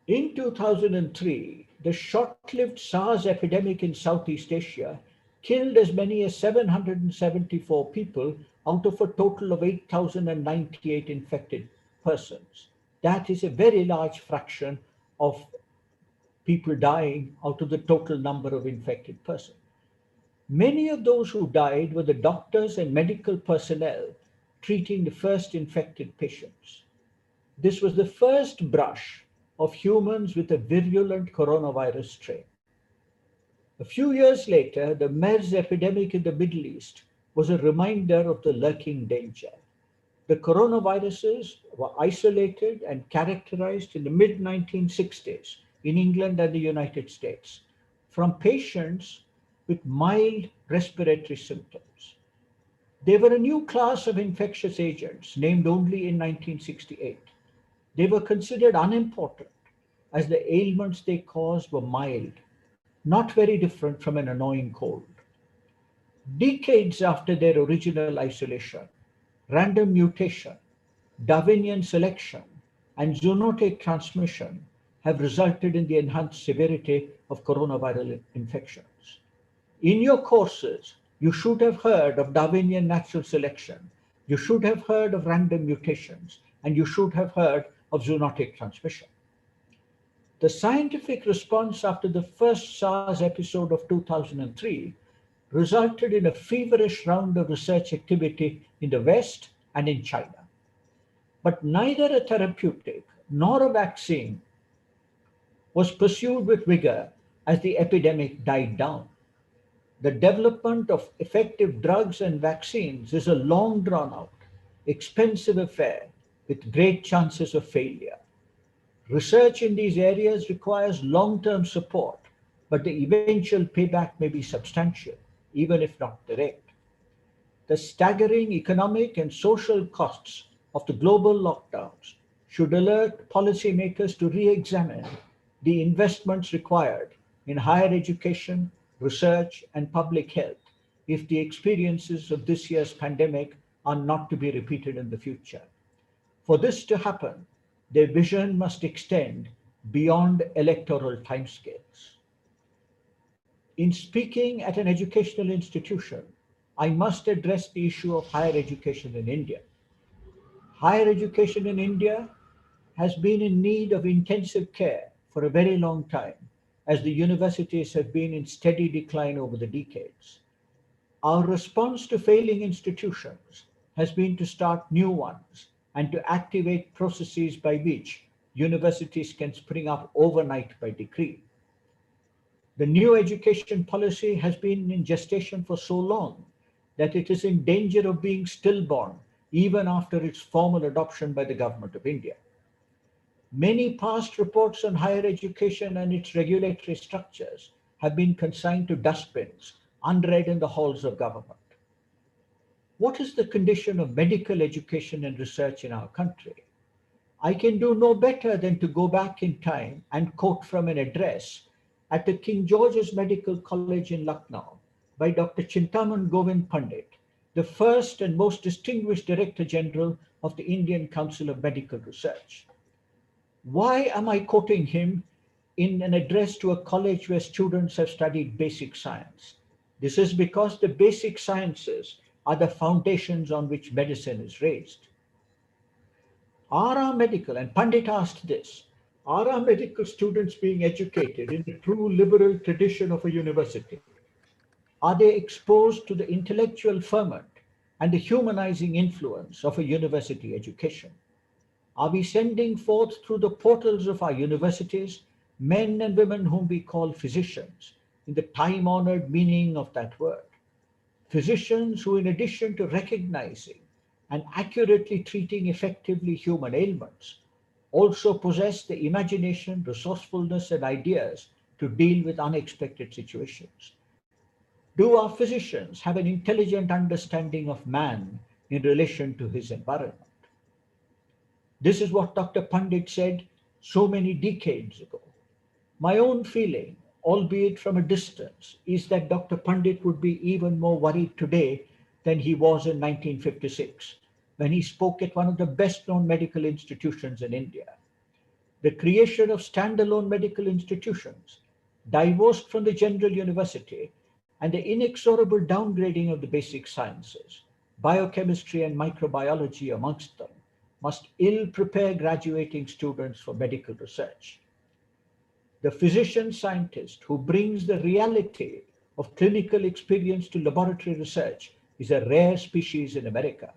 In 2003, the short-lived SARS epidemic in Southeast Asia killed as many as 774 people out of a total of 8,098 infected persons. That is a very large fraction of people dying out of the total number of infected persons. Many of those who died were the doctors and medical personnel treating the first infected patients. This was the first brush of humans with a virulent coronavirus strain. A few years later, the MERS epidemic in the Middle East was a reminder of the lurking danger. The coronaviruses were isolated and characterized in the mid-1960s in England and the United States from patients with mild respiratory symptoms. They were a new class of infectious agents named only in 1968. They were considered unimportant as the ailments they caused were mild, not very different from an annoying cold. Decades after their original isolation, random mutation, Darwinian selection, and zoonotic transmission have resulted in the enhanced severity of coronaviral infections. In your courses, you should have heard of Darwinian natural selection, you should have heard of random mutations, and you should have heard of zoonotic transmission. The scientific response after the first SARS episode of 2003 resulted in a feverish round of research activity in the West and in China. But neither a therapeutic nor a vaccine was pursued with vigor as the epidemic died down. The development of effective drugs and vaccines is a long drawn out, expensive affair with great chances of failure. Research in these areas requires long term support, but the eventual payback may be substantial, even if not direct. The staggering economic and social costs of the global lockdowns should alert policymakers to re examine the investments required in higher education, research, and public health if the experiences of this year's pandemic are not to be repeated in the future. For this to happen, their vision must extend beyond electoral timescales. In speaking at an educational institution, I must address the issue of higher education in India. Higher education in India has been in need of intensive care for a very long time, as the universities have been in steady decline over the decades. Our response to failing institutions has been to start new ones and to activate processes by which universities can spring up overnight by decree. The new education policy has been in gestation for so long that it is in danger of being stillborn even after its formal adoption by the Government of India. Many past reports on higher education and its regulatory structures have been consigned to dustbins, unread in the halls of government. What is the condition of medical education and research in our country? I can do no better than to go back in time and quote from an address at the King George's Medical College in Lucknow by Dr. Chintaman Govind Pandit, the first and most distinguished Director General of the Indian Council of Medical Research. Why am I quoting him in an address to a college where students have studied basic science? This is because the basic sciences are the foundations on which medicine is raised. Are our medical, and Pandit asked this, are our medical students being educated in the true liberal tradition of a university? Are they exposed to the intellectual ferment and the humanizing influence of a university education? Are we sending forth through the portals of our universities men and women whom we call physicians, in the time-honored meaning of that word? Physicians who, in addition to recognizing and accurately treating effectively human ailments, also possess the imagination, resourcefulness, and ideas to deal with unexpected situations. Do our physicians have an intelligent understanding of man in relation to his environment? This is what Dr. Pandit said so many decades ago. My own feeling, albeit from a distance, is that Dr. Pandit would be even more worried today than he was in 1956, when he spoke at one of the best-known medical institutions in India. The creation of standalone medical institutions, divorced from the general university, and the inexorable downgrading of the basic sciences, biochemistry and microbiology amongst them, must ill prepare graduating students for medical research. The physician scientist who brings the reality of clinical experience to laboratory research is a rare species in America.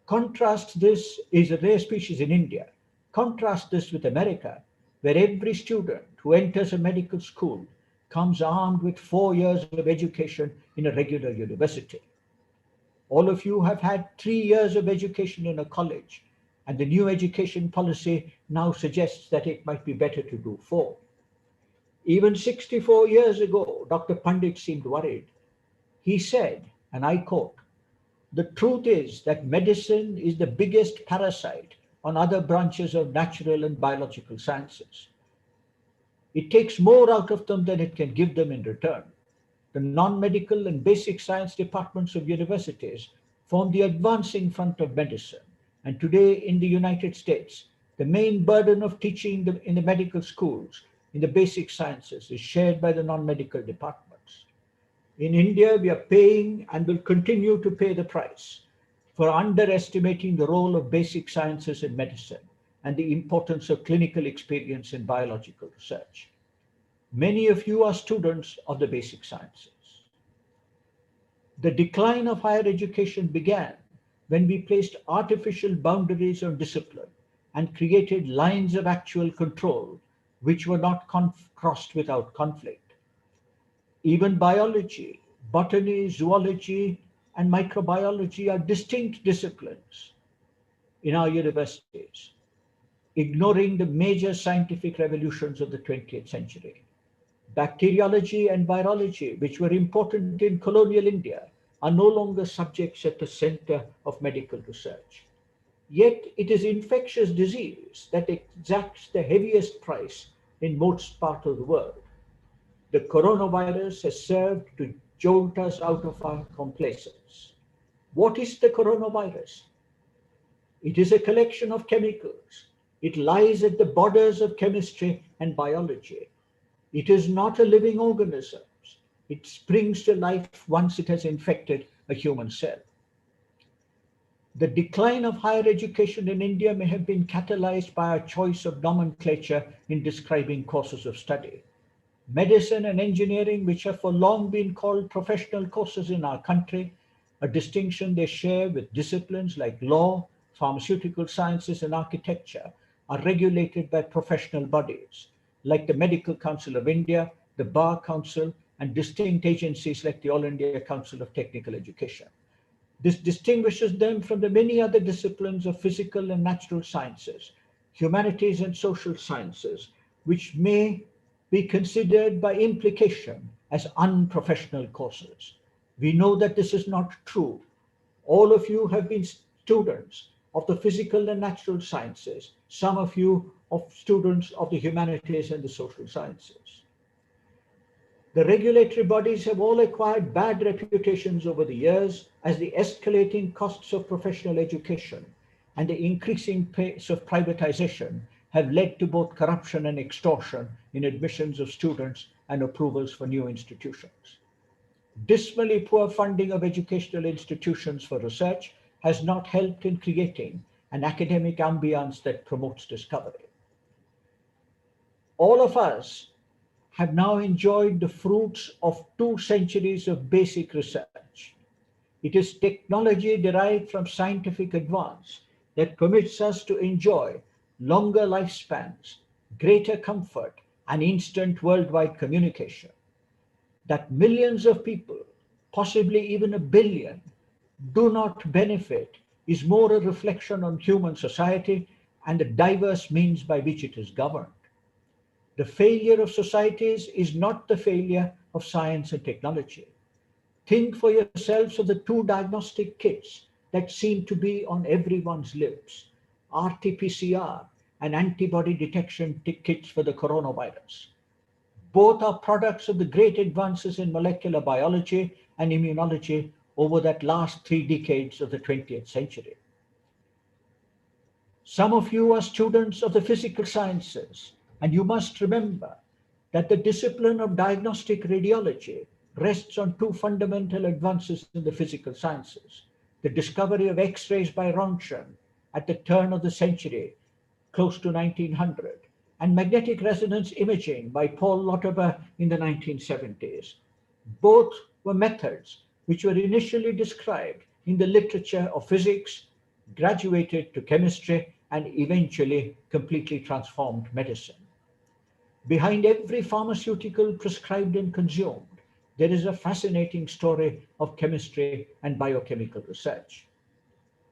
Contrast this is a rare species in India. Contrast this with America, where every student who enters a medical school comes armed with 4 years of education in a regular university. All of you have had 3 years of education in a college, and the new education policy now suggests that it might be better to do 4. Even 64 years ago, Dr. Pandit seemed worried. He said, and I quote, "The truth is that medicine is the biggest parasite on other branches of natural and biological sciences. It takes more out of them than it can give them in return. The non-medical and basic science departments of universities form the advancing front of medicine. And today in the United States, the main burden of teaching in the medical schools in the basic sciences is shared by the non-medical departments. In India, we are paying and will continue to pay the price for underestimating the role of basic sciences in medicine and the importance of clinical experience in biological research. Many of you are students of the basic sciences. The decline of higher education began when we placed artificial boundaries on discipline and created lines of actual control which were not crossed without conflict. Even biology, botany, zoology, and microbiology are distinct disciplines in our universities, ignoring the major scientific revolutions of the 20th century. Bacteriology and virology, which were important in colonial India, are no longer subjects at the center of medical research. Yet it is infectious disease that exacts the heaviest price in most parts of the world. The coronavirus has served to jolt us out of our complacence. What is the coronavirus? It is a collection of chemicals. It lies at the borders of chemistry and biology. It is not a living organism. It springs to life once it has infected a human cell. The decline of higher education in India may have been catalyzed by our choice of nomenclature in describing courses of study. Medicine and engineering, which have for long been called professional courses in our country, a distinction they share with disciplines like law, pharmaceutical sciences, and architecture, are regulated by professional bodies like the Medical Council of India, the Bar Council, and distinct agencies like the All India Council of Technical Education. This distinguishes them from the many other disciplines of physical and natural sciences, humanities and social sciences, which may be considered by implication as unprofessional courses. We know that this is not true. All of you have been students of the physical and natural sciences, some of you of students of the humanities and the social sciences. The regulatory bodies have all acquired bad reputations over the years as the escalating costs of professional education and the increasing pace of privatization have led to both corruption and extortion in admissions of students and approvals for new institutions. Dismally poor funding of educational institutions for research has not helped in creating an academic ambience that promotes discovery. All of us have now enjoyed the fruits of 2 centuries of basic research. It is technology derived from scientific advance that permits us to enjoy longer lifespans, greater comfort, and instant worldwide communication. That millions of people, possibly even 1 billion, do not benefit is more a reflection on human society and the diverse means by which it is governed. The failure of societies is not the failure of science and technology. Think for yourselves of the 2 diagnostic kits that seem to be on everyone's lips, RT-PCR and antibody detection kits for the coronavirus. Both are products of the great advances in molecular biology and immunology over that last 3 decades of the 20th century. Some of you are students of the physical sciences, and you must remember that the discipline of diagnostic radiology rests on 2 fundamental advances in the physical sciences: the discovery of X-rays by Röntgen at the turn of the century, close to 1900, and magnetic resonance imaging by Paul Lauterbach in the 1970s. Both were methods which were initially described in the literature of physics, graduated to chemistry, and eventually completely transformed medicine. Behind every pharmaceutical prescribed and consumed, there is a fascinating story of chemistry and biochemical research.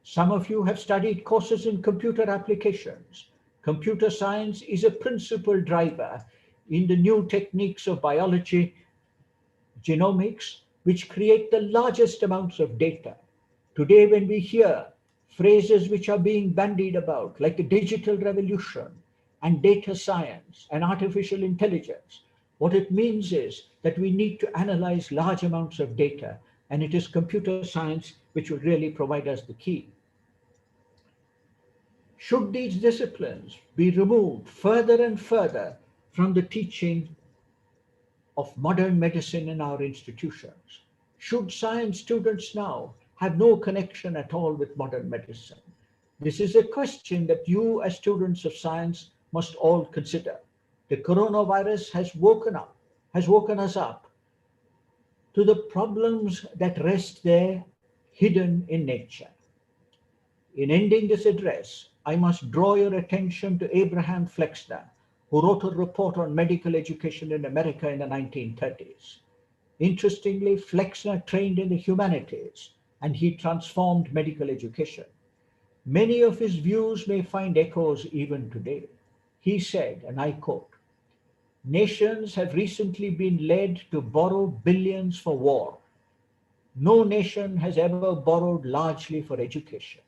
Some of you have studied courses in computer applications. Computer science is a principal driver in the new techniques of biology, genomics, which create the largest amounts of data. Today, when we hear phrases which are being bandied about, like the digital revolution and data science and artificial intelligence, what it means is that we need to analyze large amounts of data, and it is computer science which will really provide us the key. Should these disciplines be removed further and further from the teaching of modern medicine in our institutions? Should science students now have no connection at all with modern medicine? This is a question that you as students of science must all consider. The coronavirus has woken us up to the problems that rest there hidden in nature. In ending this address, I must draw your attention to Abraham Flexner, who wrote a report on medical education in America in the 1930s. Interestingly, Flexner trained in the humanities and he transformed medical education. Many of his views may find echoes even today. He said, and I quote, "Nations have recently been led to borrow billions for war. No nation has ever borrowed largely for education.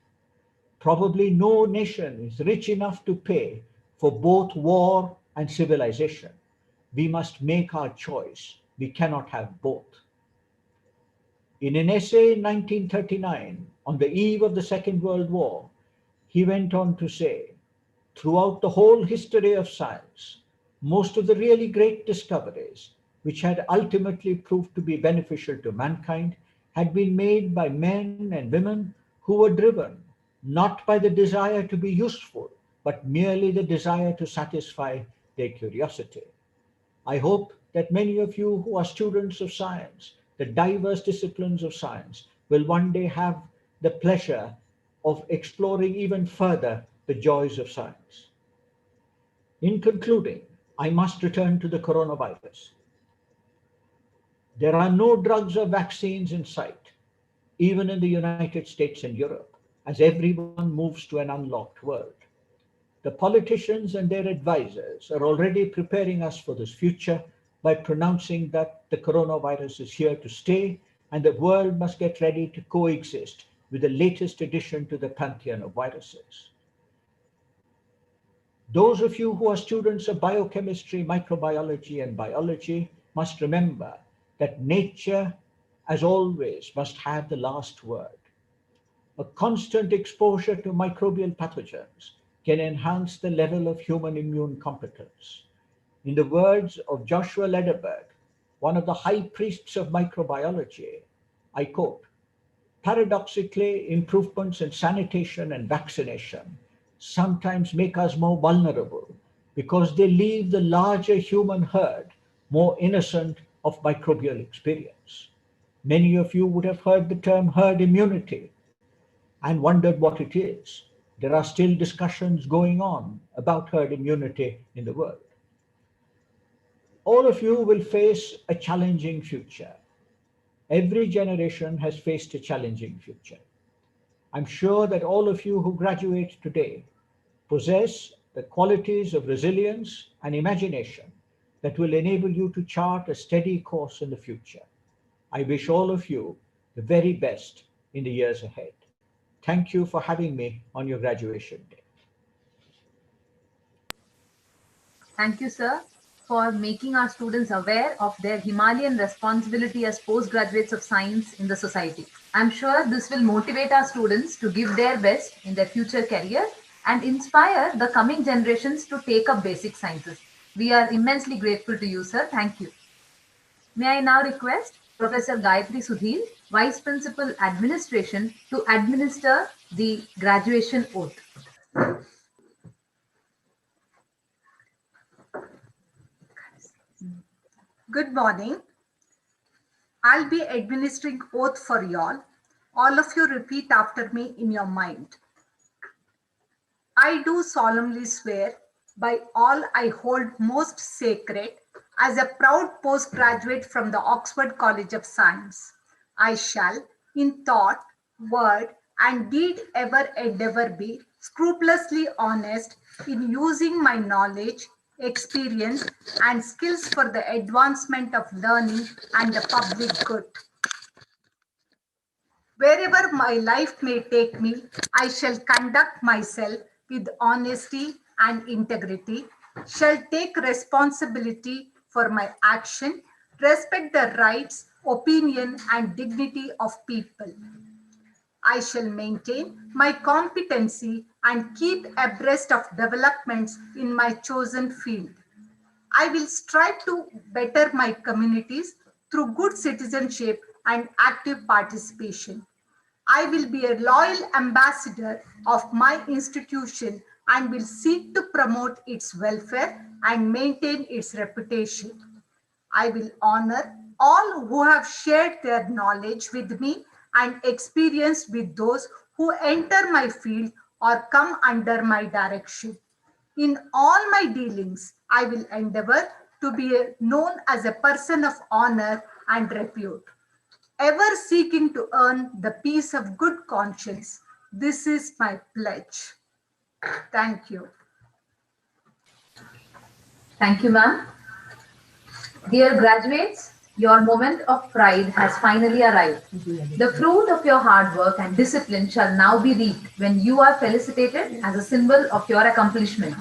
Probably no nation is rich enough to pay for both war and civilization. We must make our choice. We cannot have both." In an essay in 1939, on the eve of the Second World War, he went on to say, "Throughout the whole history of science, most of the really great discoveries, which had ultimately proved to be beneficial to mankind, had been made by men and women who were driven not by the desire to be useful, but merely the desire to satisfy their curiosity." I hope that many of you who are students of science, the diverse disciplines of science, will one day have the pleasure of exploring even further the joys of science. In concluding, I must return to the coronavirus. There are no drugs or vaccines in sight, even in the United States and Europe, as everyone moves to an unlocked world. The politicians and their advisors are already preparing us for this future by pronouncing that the coronavirus is here to stay and the world must get ready to coexist with the latest addition to the pantheon of viruses. Those of you who are students of biochemistry, microbiology, and biology must remember that nature, as always, must have the last word. A constant exposure to microbial pathogens can enhance the level of human immune competence. In the words of Joshua Lederberg, one of the high priests of microbiology, I quote, "Paradoxically, improvements in sanitation and vaccination sometimes make us more vulnerable because they leave the larger human herd more innocent of microbial experience." Many of you would have heard the term herd immunity and wondered what it is. There are still discussions going on about herd immunity in the world. All of you will face a challenging future. Every generation has faced a challenging future. I'm sure that all of you who graduate today possess the qualities of resilience and imagination that will enable you to chart a steady course in the future. I wish all of you the very best in the years ahead. Thank you for having me on your graduation day. Thank you, sir, for making our students aware of their Himalayan responsibility as postgraduates of science in the society. I'm sure this will motivate our students to give their best in their future career and inspire the coming generations to take up basic sciences. We are immensely grateful to you, sir. Thank you. May I now request Professor Gayatri Sudhir, Vice Principal Administration, to administer the graduation oath. Good morning. I'll be administering oath for y'all. All of you repeat after me in your mind. I do solemnly swear by all I hold most sacred, as a proud postgraduate from the Oxford College of Science, I shall, in thought, word, and deed ever endeavor be scrupulously honest in using my knowledge, experience, and skills for the advancement of learning and the public good. Wherever my life may take me, I shall conduct myself with honesty and integrity, shall take responsibility for my action, respect the rights, opinion, and dignity of people. I shall maintain my competency and keep abreast of developments in my chosen field. I will strive to better my communities through good citizenship and active participation. I will be a loyal ambassador of my institution and will seek to promote its welfare and maintain its reputation. I will honor all who have shared their knowledge with me and experience with those who enter my field or come under my direction. In all my dealings, I will endeavor to be known as a person of honor and repute, ever seeking to earn the peace of good conscience. This is my pledge. Thank you. Thank you, ma'am. Dear graduates, your moment of pride has finally arrived. The fruit of your hard work and discipline shall now be reaped when you are felicitated as a symbol of your accomplishment.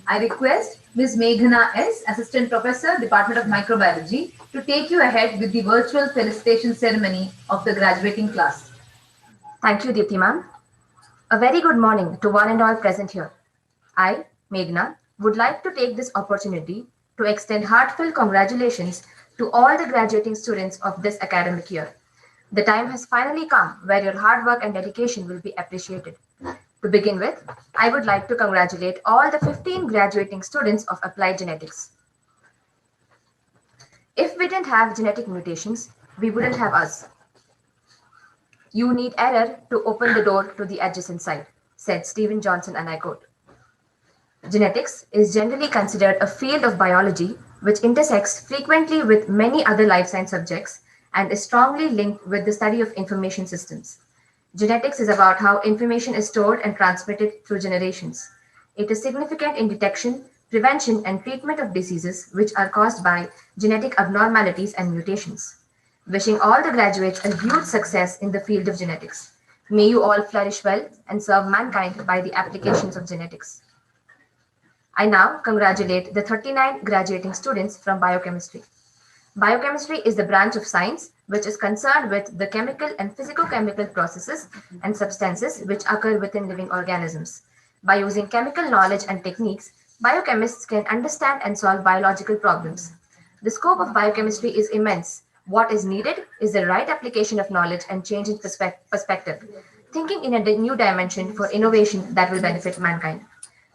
I request Ms. Meghana S., Assistant Professor, Department of Microbiology, to take you ahead with the virtual felicitation ceremony of the graduating class. Thank you, Deepti ma'am. A very good morning to one and all present here. I, Meghna, would like to take this opportunity to extend heartfelt congratulations to all the graduating students of this academic year. The time has finally come where your hard work and dedication will be appreciated. To begin with, I would like to congratulate all the 15 graduating students of Applied Genetics. If we didn't have genetic mutations, we wouldn't have us. You need error to open the door to the adjacent side, said Stephen Johnson, and I quote. Genetics is generally considered a field of biology which intersects frequently with many other life science subjects and is strongly linked with the study of information systems. Genetics is about how information is stored and transmitted through generations. It is significant in detection, prevention, and treatment of diseases which are caused by genetic abnormalities and mutations. Wishing all the graduates a huge success in the field of genetics. May you all flourish well and serve mankind by the applications of genetics. I now congratulate the 39 graduating students from biochemistry. Biochemistry is the branch of science which is concerned with the chemical and physicochemical processes and substances which occur within living organisms. By using chemical knowledge and techniques, biochemists can understand and solve biological problems. The scope of biochemistry is immense. What is needed is the right application of knowledge and change in perspective, thinking in a new dimension for innovation that will benefit mankind.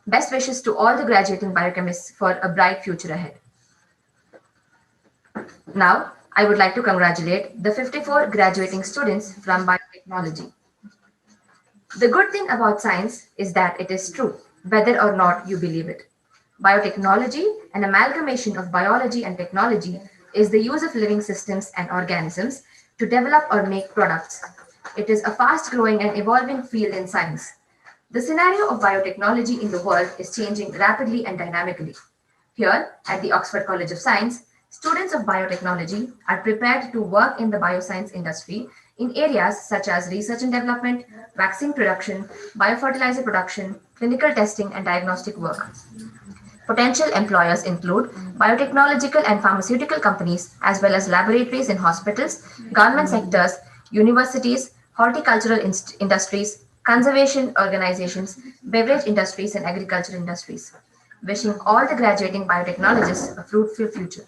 Best wishes to all the graduating biochemists for a bright future ahead. Now, I would like to congratulate the 54 graduating students from biotechnology. The good thing about science is that it is true, whether or not you believe it. Biotechnology, an amalgamation of biology and technology, is the use of living systems and organisms to develop or make products. It is a fast-growing and evolving field in science. The scenario of biotechnology in the world is changing rapidly and dynamically. Here, at the Oxford College of Science, students of biotechnology are prepared to work in the bioscience industry in areas such as research and development, vaccine production, biofertilizer production, clinical testing, and diagnostic work. Potential employers include biotechnological and pharmaceutical companies, as well as laboratories in hospitals, government sectors, universities, horticultural industries, conservation organizations, beverage industries, and agricultural industries. Wishing all the graduating biotechnologists a fruitful future.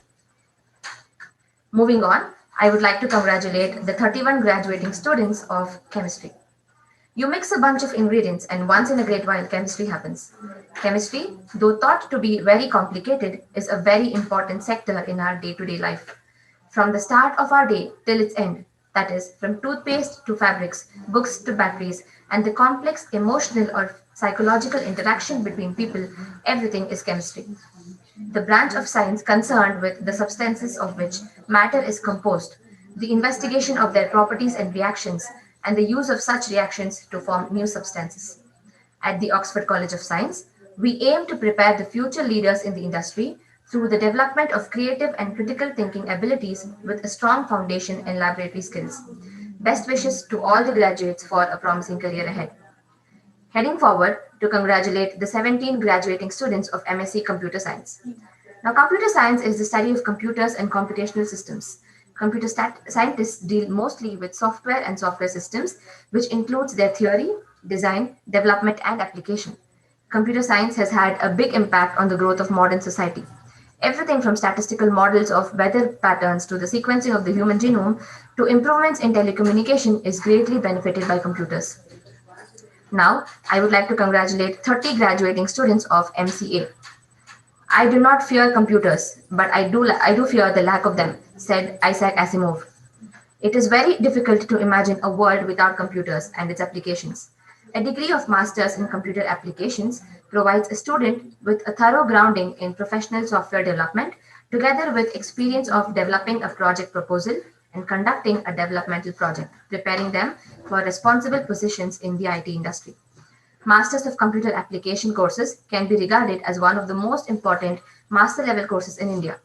Moving on, I would like to congratulate the 31 graduating students of chemistry. You mix a bunch of ingredients and once in a great while chemistry happens. Chemistry, though thought to be very complicated, is a very important sector in our day-to-day life. From the start of our day till its end, that is, from toothpaste to fabrics, books to batteries, and the complex emotional or psychological interaction between people, everything is chemistry. The branch of science concerned with the substances of which matter is composed, the investigation of their properties and reactions, and the use of such reactions to form new substances. At the Oxford College of Science, we aim to prepare the future leaders in the industry through the development of creative and critical thinking abilities with a strong foundation in laboratory skills. Best wishes to all the graduates for a promising career ahead. Heading forward to congratulate the 17 graduating students of MSc Computer Science. Now, computer science is the study of computers and computational systems. Computer scientists deal mostly with software and software systems, which includes their theory, design, development, and application. Computer science has had a big impact on the growth of modern society. Everything from statistical models of weather patterns to the sequencing of the human genome to improvements in telecommunication is greatly benefited by computers. Now, I would like to congratulate 30 graduating students of MCA. I do not fear computers, but I do fear the lack of them, said Isaac Asimov. It is very difficult to imagine a world without computers and its applications. A degree of master's in computer applications provides a student with a thorough grounding in professional software development, together with experience of developing a project proposal and conducting a developmental project, preparing them for responsible positions in the IT industry. Masters of Computer Application courses can be regarded as one of the most important master level courses in India.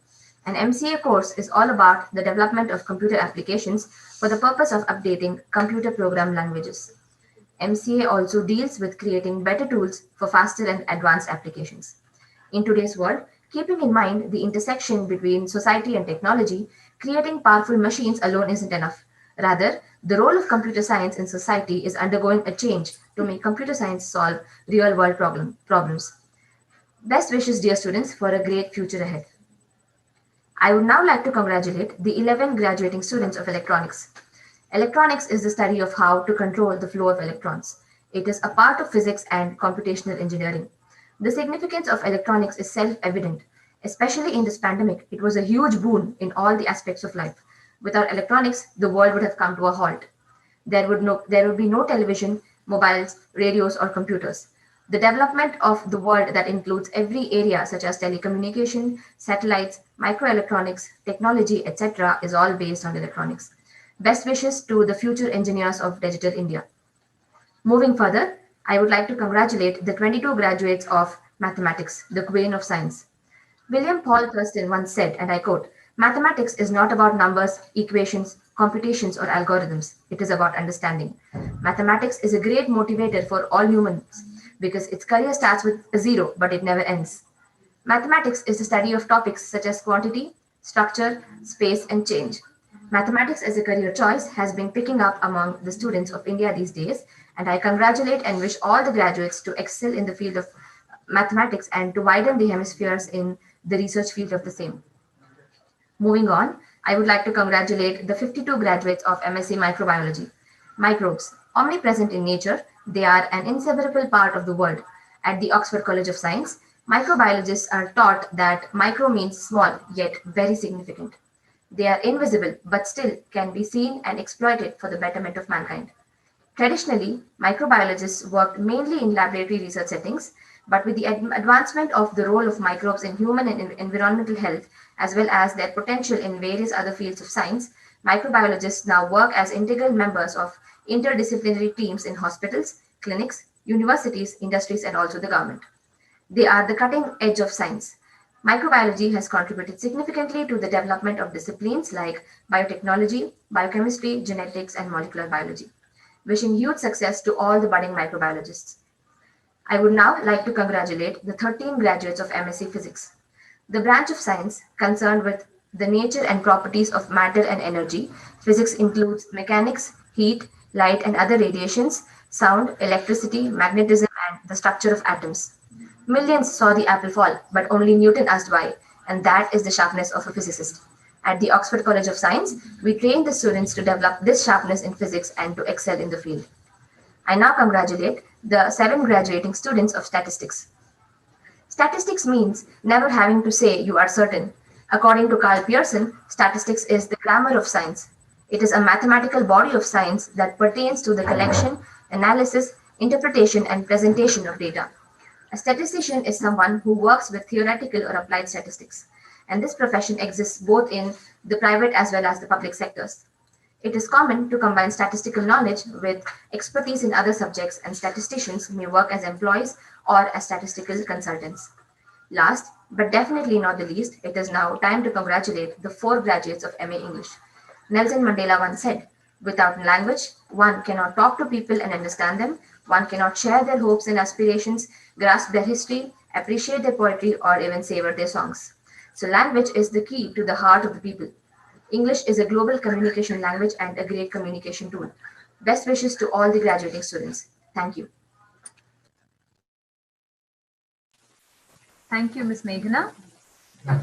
An MCA course is all about the development of computer applications for the purpose of updating computer program languages. MCA also deals with creating better tools for faster and advanced applications. In today's world, keeping in mind the intersection between society and technology, creating powerful machines alone isn't enough. Rather, the role of computer science in society is undergoing a change to make computer science solve real world problems. Best wishes, dear students, for a great future ahead. I would now like to congratulate the 11 graduating students of electronics. Electronics is the study of how to control the flow of electrons. It is a part of physics and computational engineering. The significance of electronics is self-evident. Especially in this pandemic, it was a huge boon in all the aspects of life. Without electronics, the world would have come to a halt. There would be no television, mobiles, radios, or computers. The development of the world that includes every area such as telecommunication, satellites, microelectronics, technology, etc. is all based on electronics. Best wishes to the future engineers of Digital India. Moving further, I would like to congratulate the 22 graduates of mathematics, the queen of science. William Paul Thurston once said, and I quote, "Mathematics is not about numbers, equations, computations, or algorithms. It is about understanding." Mathematics is a great motivator for all humans because its career starts with a zero, but it never ends. Mathematics is the study of topics such as quantity, structure, space, and change. Mathematics as a career choice has been picking up among the students of India these days, and I congratulate and wish all the graduates to excel in the field of mathematics and to widen the hemispheres in the research field of the same. Moving on, I would like to congratulate the 52 graduates of MSc Microbiology. Microbes, omnipresent in nature, they are an inseparable part of the world. At the Oxford College of Science, microbiologists are taught that micro means small, yet very significant. They are invisible, but still can be seen and exploited for the betterment of mankind. Traditionally, microbiologists worked mainly in laboratory research settings, but with the advancement of the role of microbes in human and environmental health, as well as their potential in various other fields of science, microbiologists now work as integral members of interdisciplinary teams in hospitals, clinics, universities, industries, and also the government. They are the cutting edge of science. Microbiology has contributed significantly to the development of disciplines like biotechnology, biochemistry, genetics, and molecular biology. Wishing huge success to all the budding microbiologists. I would now like to congratulate the 13 graduates of MSc Physics. The branch of science concerned with the nature and properties of matter and energy. Physics includes mechanics, heat, light and other radiations, sound, electricity, magnetism, and the structure of atoms. Millions saw the apple fall, but only Newton asked why, and that is the sharpness of a physicist. At the Oxford College of Science, we train the students to develop this sharpness in physics and to excel in the field. I now congratulate the 7 graduating students of statistics. Statistics means never having to say you are certain. According to Carl Pearson, statistics is the grammar of science. It is a mathematical body of science that pertains to the collection, analysis, interpretation, and presentation of data. A statistician is someone who works with theoretical or applied statistics, and this profession exists both in the private as well as the public sectors. It is common to combine statistical knowledge with expertise in other subjects, and statisticians may work as employees or as statistical consultants. Last, but definitely not the least, it is now time to congratulate the 4 graduates of MA English. Nelson Mandela once said, "Without language, one cannot talk to people and understand them, one cannot share their hopes and aspirations, grasp their history, appreciate their poetry, or even savor their songs." So language is the key to the heart of the people. English is a global communication language and a great communication tool. Best wishes to all the graduating students. Thank you. Thank you, Ms. Meghana.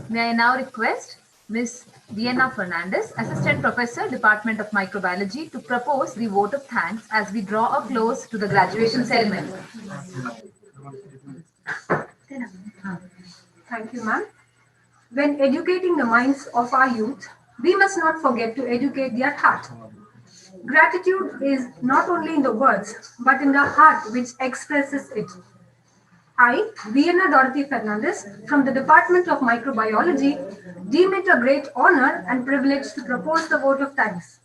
May I now request Ms. Diana Fernandez, Assistant Professor, Department of Microbiology, to propose the vote of thanks as we draw a close to the graduation ceremony. Thank you, ma'am. When educating the minds of our youth, we must not forget to educate their heart. Gratitude is not only in the words, but in the heart which expresses it. I, Diana Dorothy Fernandez, from the Department of Microbiology, deem it a great honor and privilege to propose the vote of thanks.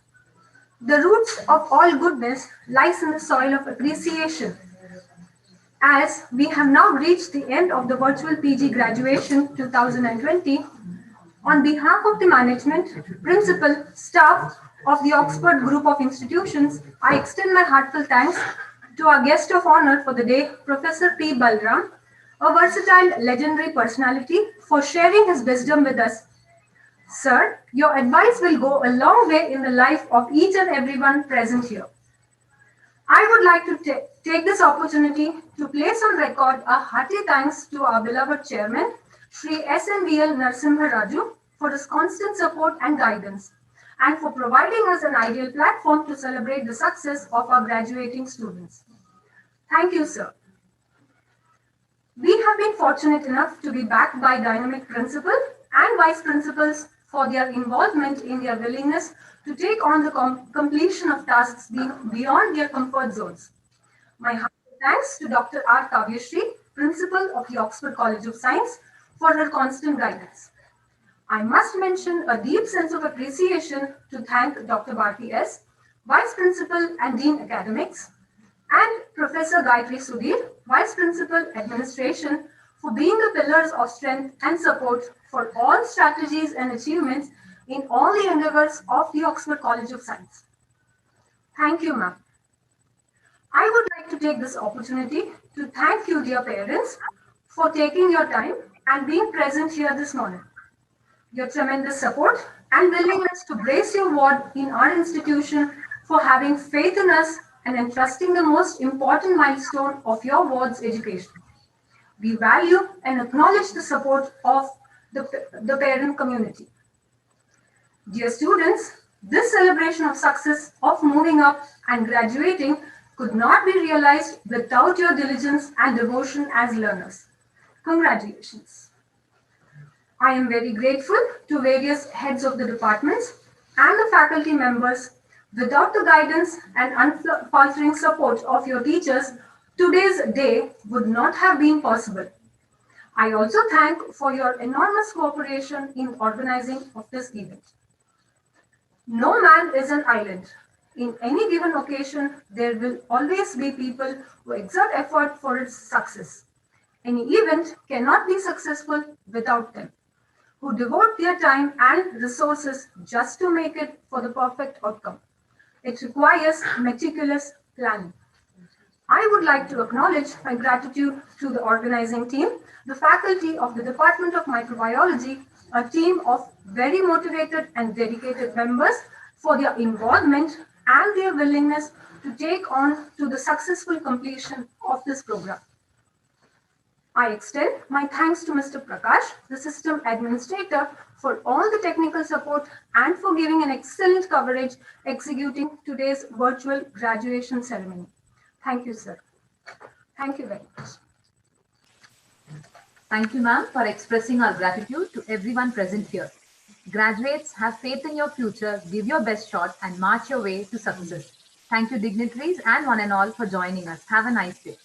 The roots of all goodness lies in the soil of appreciation. As we have now reached the end of the virtual PG graduation 2020, on behalf of the management, principal, staff of the Oxford Group of Institutions, I extend my heartfelt thanks to our guest of honor for the day, Professor P. Balram, a versatile, legendary personality, for sharing his wisdom with us. Sir, your advice will go a long way in the life of each and everyone present here. I would like to take this opportunity to place on record a hearty thanks to our beloved chairman, Shri SNVL Narasimha Raju, for his constant support and guidance, and for providing us an ideal platform to celebrate the success of our graduating students. Thank you, sir. We have been fortunate enough to be backed by dynamic principal and vice principals for their involvement in their willingness to take on the completion of tasks beyond their comfort zones. My hearty thanks to Dr. R. Kavyashree, Principal of the Oxford College of Science, for her constant guidance. I must mention a deep sense of appreciation to thank Dr. Bharti S., Vice Principal and Dean Academics, and Professor Gayatri Sudhir, Vice Principal Administration, for being the pillars of strength and support for all strategies and achievements in all the endeavors of the Oxford College of Science. Thank you, ma'am. I would like to take this opportunity to thank you, dear parents, for taking your time and being present here this morning. Your tremendous support and willingness to brace your ward in our institution, for having faith in us and entrusting the most important milestone of your ward's education. We value and acknowledge the support of the parent community. Dear students, this celebration of success of moving up and graduating could not be realized without your diligence and devotion as learners. Congratulations. I am very grateful to various heads of the departments and the faculty members. Without the guidance and unfaltering support of your teachers, today's day would not have been possible. I also thank for your enormous cooperation in organizing of this event. No man is an island. In any given occasion, there will always be people who exert effort for its success. Any event cannot be successful without them, who devote their time and resources just to make it for the perfect outcome. It requires meticulous planning. I would like to acknowledge my gratitude to the organizing team, the faculty of the Department of Microbiology, a team of very motivated and dedicated members, for their involvement and their willingness to take on to the successful completion of this program. I extend my thanks to Mr. Prakash, the system administrator, for all the technical support and for giving an excellent coverage executing today's virtual graduation ceremony. Thank you, sir. Thank you very much. Thank you, ma'am, for expressing our gratitude to everyone present here. Graduates, have faith in your future, give your best shot, and march your way to success. Thank you, dignitaries and one and all, for joining us. Have a nice day.